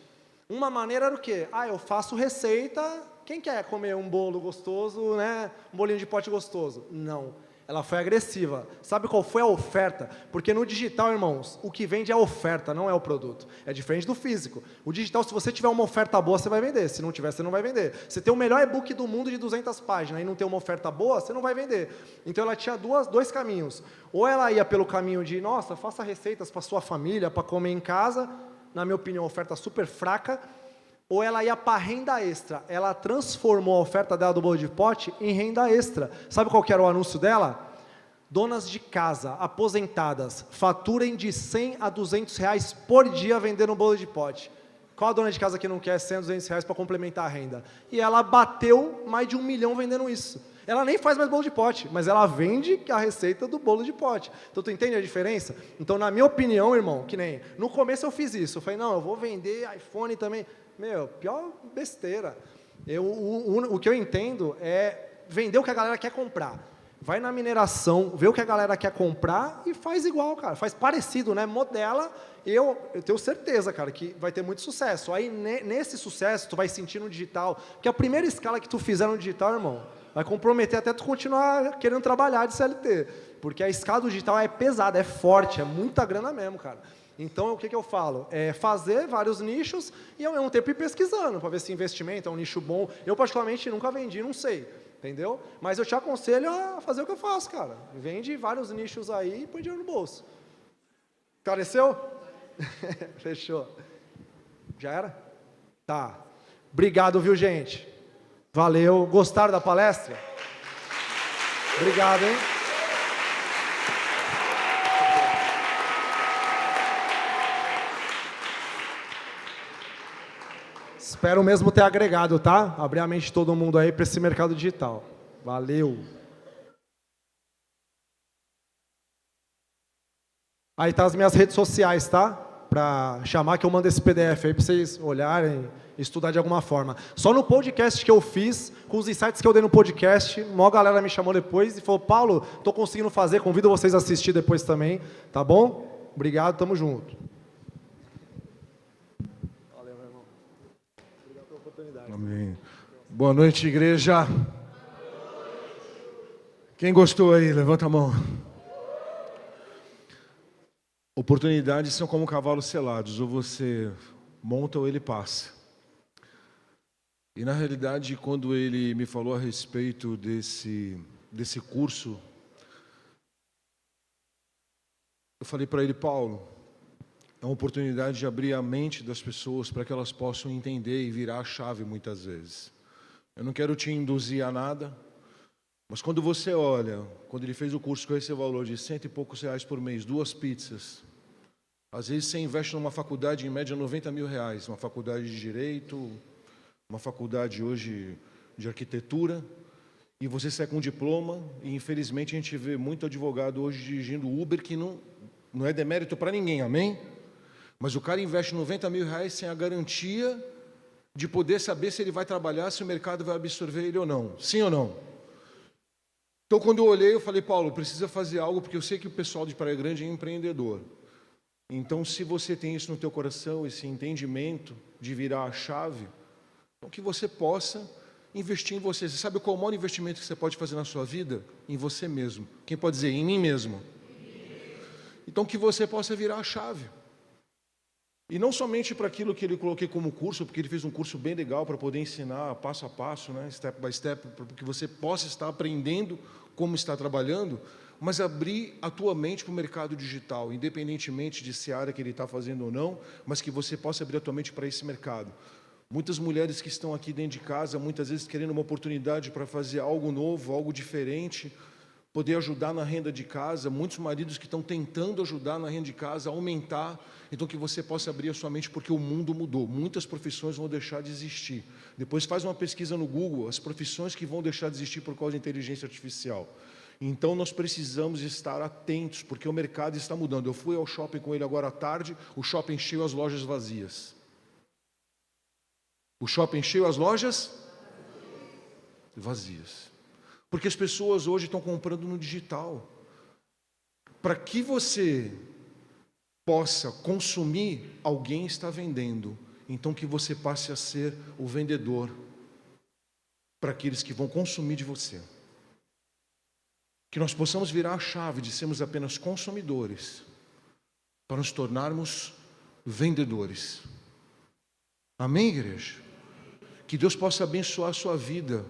S2: Uma maneira era o quê? Eu faço receita, quem quer comer um bolo gostoso, né? Um bolinho de pote gostoso? Não. Ela foi agressiva. Sabe qual foi a oferta? Porque no digital, irmãos, o que vende é a oferta, não é o produto. É diferente do físico. O digital, se você tiver uma oferta boa, você vai vender. Se não tiver, você não vai vender. Você tem o melhor e-book do mundo de 200 páginas e não tem uma oferta boa, você não vai vender. Então, ela tinha dois caminhos. Ou ela ia pelo caminho de, nossa, faça receitas para sua família, para comer em casa. Na minha opinião, oferta super fraca. Ou ela ia para renda extra. Ela transformou a oferta dela do bolo de pote em renda extra. Sabe qual que era o anúncio dela? Donas de casa, aposentadas, faturem de 100 a 200 reais por dia vendendo um bolo de pote. Qual a dona de casa que não quer 100 a 200 reais para complementar a renda? E ela bateu mais de 1 milhão vendendo isso. Ela nem faz mais bolo de pote, mas ela vende a receita do bolo de pote. Então, tu entende a diferença? Então, na minha opinião, irmão, que nem... No começo eu fiz isso. Eu falei, não, eu vou vender iPhone também. Pior besteira. O que eu entendo é vender o que a galera quer comprar. vai na mineração, vê o que a galera quer comprar e faz igual, cara. Faz parecido, né? Modela. Eu tenho certeza, cara, que vai ter muito sucesso. Aí, nesse sucesso, tu vai sentir no digital, que a primeira escala que tu fizer no digital, irmão, vai comprometer até tu continuar querendo trabalhar de CLT. Porque a escala do digital é pesada, é forte, é muita grana mesmo, cara. Então, o que eu falo? É fazer vários nichos e, ao mesmo tempo, ir pesquisando, para ver se investimento é um nicho bom. Eu, particularmente, nunca vendi, não sei, entendeu? Mas eu te aconselho a fazer o que eu faço, cara. Vende vários nichos aí e põe dinheiro no bolso. Esclareceu? Fechou. Já era? Tá. Obrigado, viu, gente? Valeu. Gostaram da palestra? Obrigado, hein? Espero mesmo ter agregado, tá? Abrir a mente de todo mundo aí para esse mercado digital. Valeu! Aí tá as minhas redes sociais, tá? Para chamar que eu mando esse PDF aí para vocês olharem, estudar de alguma forma. Só no podcast que eu fiz, com os insights que eu dei no podcast, uma galera me chamou depois e falou: Paulo, tô conseguindo fazer, convido vocês a assistir depois também, tá bom? Obrigado, tamo junto.
S12: Amém. Boa noite, igreja. Quem gostou aí, levanta a mão. Oportunidades são como cavalos selados, ou você monta ou ele passa. E na realidade, quando ele me falou a respeito desse curso, eu falei para ele: Paulo, é uma oportunidade de abrir a mente das pessoas para que elas possam entender e virar a chave muitas vezes. Eu não quero te induzir a nada, mas quando você olha, quando ele fez o curso com esse valor de R$100 e poucos por mês, 2 pizzas, às vezes você investe numa faculdade em média R$90 mil, uma faculdade de Direito, uma faculdade hoje de Arquitetura, e você sai com um diploma, e infelizmente a gente vê muito advogado hoje dirigindo Uber, que não é demérito para ninguém, amém? Mas o cara investe R$90 mil sem a garantia de poder saber se ele vai trabalhar, se o mercado vai absorver ele ou não. Sim ou não? Então, quando eu olhei, eu falei: Paulo, precisa fazer algo, porque eu sei que o pessoal de Praia Grande é empreendedor. Então, se você tem isso no teu coração, esse entendimento de virar a chave, então que você possa investir em você. Você sabe qual é o maior investimento que você pode fazer na sua vida? Em você mesmo. Quem pode dizer? Em mim mesmo. Então, que você possa virar a chave. E não somente para aquilo que ele coloquei como curso, porque ele fez um curso bem legal para poder ensinar passo a passo, né, step by step, para que você possa estar aprendendo como está trabalhando, mas abrir a tua mente para o mercado digital, independentemente de se a área que ele está fazendo ou não, mas que você possa abrir a tua mente para esse mercado. Muitas mulheres que estão aqui dentro de casa, muitas vezes querendo uma oportunidade para fazer algo novo, algo diferente, poder ajudar na renda de casa, muitos maridos que estão tentando ajudar na renda de casa, aumentar, então que você possa abrir a sua mente, porque o mundo mudou, muitas profissões vão deixar de existir. Depois faz uma pesquisa no Google, as profissões que vão deixar de existir por causa da inteligência artificial. Então nós precisamos estar atentos, porque o mercado está mudando. Eu fui ao shopping com ele agora à tarde, o shopping cheio, as lojas vazias. O shopping cheio, as lojas vazias. Porque as pessoas hoje estão comprando no digital. Para que você possa consumir, alguém está vendendo. Então que você passe a ser o vendedor para aqueles que vão consumir de você. Que nós possamos virar a chave de sermos apenas consumidores para nos tornarmos vendedores. Amém, igreja? Que Deus possa abençoar a sua vida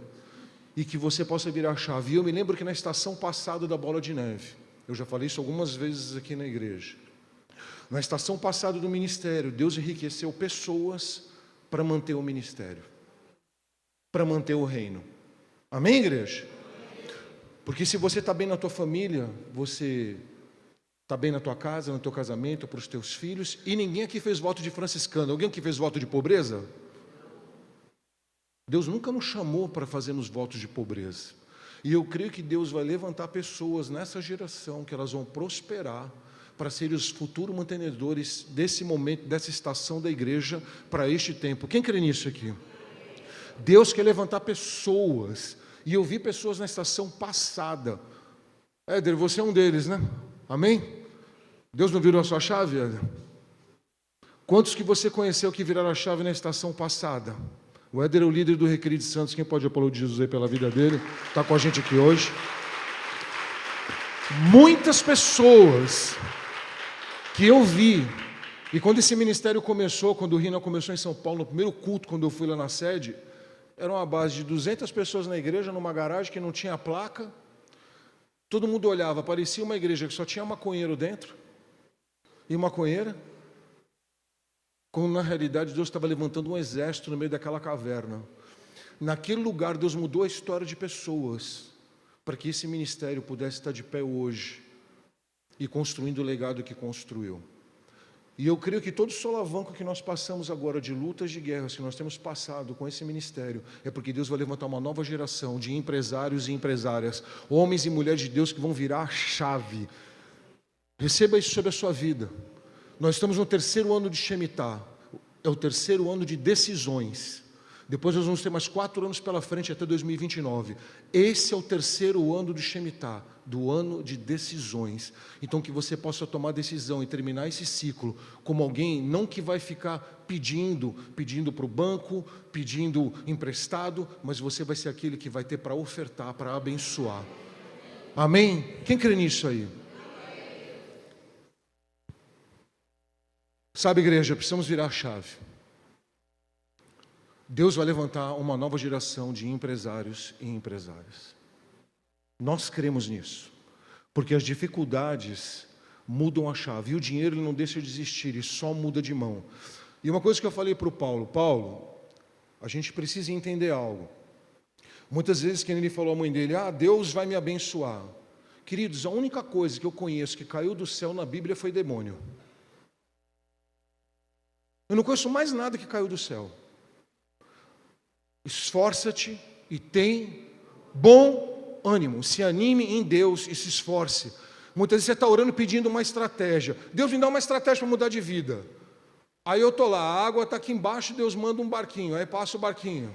S12: e que você possa virar a chave. E eu me lembro que na estação passada da Bola de Neve, eu já falei isso algumas vezes aqui na igreja, na estação passada do ministério, Deus enriqueceu pessoas para manter o ministério, para manter o reino. Amém, igreja? Porque se você está bem na tua família, você está bem na tua casa, no teu casamento, para os teus filhos, e ninguém aqui fez voto de franciscano. Alguém aqui fez voto de pobreza? Deus nunca nos chamou para fazermos votos de pobreza. E eu creio que Deus vai levantar pessoas nessa geração, que elas vão prosperar, para serem os futuros mantenedores desse momento, dessa estação da igreja, para este tempo. Quem crê nisso aqui? Deus quer levantar pessoas. E eu vi pessoas na estação passada, Éder, você é um deles, né? Amém? Deus não virou a sua chave, Éder? Quantos que você conheceu que viraram a chave na estação passada? O Éder é o líder do Recreio de Santos. Quem pode aplaudir Jesus aí pela vida dele? Está com a gente aqui hoje. Muitas pessoas que eu vi, e quando esse ministério começou, quando o Rina começou em São Paulo, no primeiro culto, quando eu fui lá na sede, era uma base de 200 pessoas na igreja, numa garagem que não tinha placa. Todo mundo olhava, parecia uma igreja que só tinha maconheiro dentro, e maconheira, quando na realidade Deus estava levantando um exército no meio daquela caverna. Naquele lugar Deus mudou a história de pessoas, para que esse ministério pudesse estar de pé hoje, e construindo o legado que construiu. E eu creio que todo solavanco que nós passamos agora, de lutas, de guerras, que nós temos passado com esse ministério, é porque Deus vai levantar uma nova geração de empresários e empresárias, homens e mulheres de Deus que vão virar a chave. Receba isso sobre a sua vida. Nós estamos no 3º ano de Shemitah, é o 3º ano de decisões. Depois nós vamos ter mais 4 anos pela frente até 2029. Esse é o 3º ano do Shemitah, do ano de decisões. Então que você possa tomar decisão e terminar esse ciclo como alguém não que vai ficar pedindo para o banco, pedindo emprestado, mas você vai ser aquele que vai ter para ofertar, para abençoar. Amém? Quem crê nisso aí? Sabe, igreja, precisamos virar a chave. Deus vai levantar uma nova geração de empresários e empresárias. Nós cremos nisso, porque as dificuldades mudam a chave, e o dinheiro ele não deixa de existir, ele só muda de mão. E uma coisa que eu falei para o Paulo, a gente precisa entender algo. Muitas vezes, quando ele falou à mãe dele, Deus vai me abençoar. Queridos, a única coisa que eu conheço que caiu do céu na Bíblia foi demônio. Eu não conheço mais nada que caiu do céu. Esforça-te e tem bom ânimo. Se anime em Deus e se esforce. Muitas vezes você está orando pedindo uma estratégia. Deus me dá uma estratégia para mudar de vida. Aí eu estou lá, a água está aqui embaixo, Deus manda um barquinho. Aí passa o barquinho.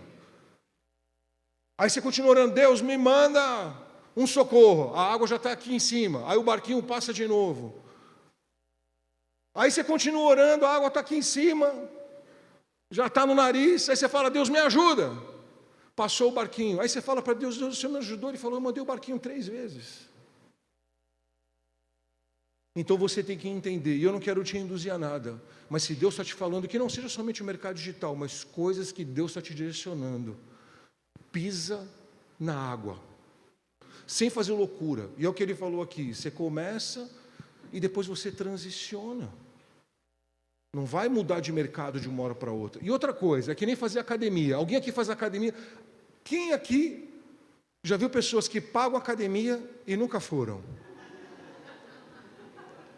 S12: Aí você continua orando, Deus me manda um socorro. A água já está aqui em cima. Aí o barquinho passa de novo. Aí você continua orando, a água está aqui em cima, já está no nariz, aí você fala, Deus me ajuda. Passou o barquinho, aí você fala para Deus, Deus, o Senhor me ajudou, Ele falou, eu mandei o barquinho 3 vezes. Então você tem que entender, e eu não quero te induzir a nada, mas se Deus está te falando, que não seja somente o mercado digital, mas coisas que Deus está te direcionando, pisa na água, sem fazer loucura. E é o que Ele falou aqui, você começa e depois você transiciona. Não vai mudar de mercado de uma hora para outra. E outra coisa, é que nem fazer academia. Alguém aqui faz academia? Quem aqui já viu pessoas que pagam academia e nunca foram?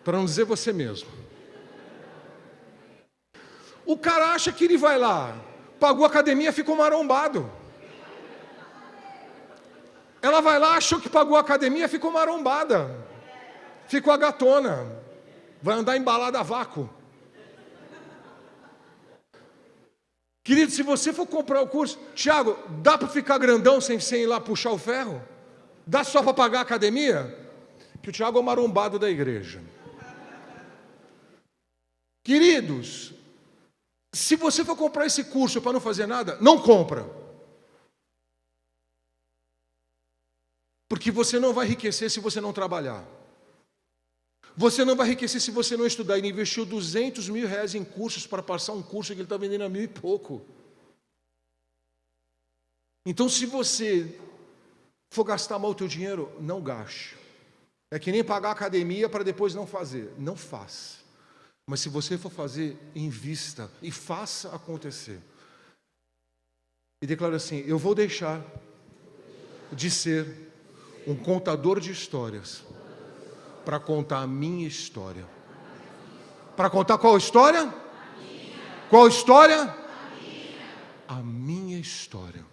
S12: Para não dizer você mesmo. O cara acha que ele vai lá, pagou academia, ficou marombado. Ela vai lá, achou que pagou academia, ficou marombada. Ficou a gatona, vai andar embalada a vácuo. Querido, se você for comprar o curso, Tiago, dá para ficar grandão sem ir lá puxar o ferro? Dá só para pagar a academia? Que o Tiago é o marombado da igreja. Queridos, se você for comprar esse curso para não fazer nada, não compra. Porque você não vai enriquecer se você não trabalhar. Você não vai enriquecer se você não estudar. Ele investiu R$200 mil em cursos para passar um curso que ele está vendendo a 1.000 e pouco. Então, se você for gastar mal o teu dinheiro, não gaste. É que nem pagar a academia para depois não fazer. Não faça. Mas se você for fazer, invista e faça acontecer. E declara assim, eu vou deixar de ser um contador de histórias para contar a minha história. Para contar qual história? Qual história? A minha história.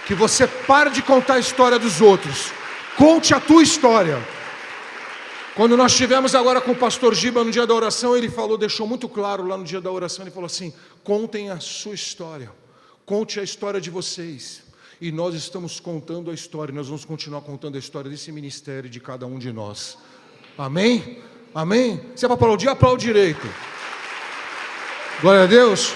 S12: Que você pare de contar a história dos outros. Conte a tua história. Quando nós estivemos agora com o pastor Giba no dia da oração, ele falou, deixou muito claro lá no dia da oração, ele falou assim, contem a sua história. Conte a história de vocês. E nós estamos contando a história, nós vamos continuar contando a história desse ministério de cada um de nós. Amém? Amém? Se é para aplaudir, aplaude direito. Glória a Deus.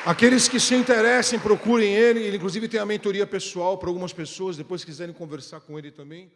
S12: Aqueles que se interessem, procurem ele. Ele inclusive tem a mentoria pessoal para algumas pessoas, depois quiserem conversar com ele também.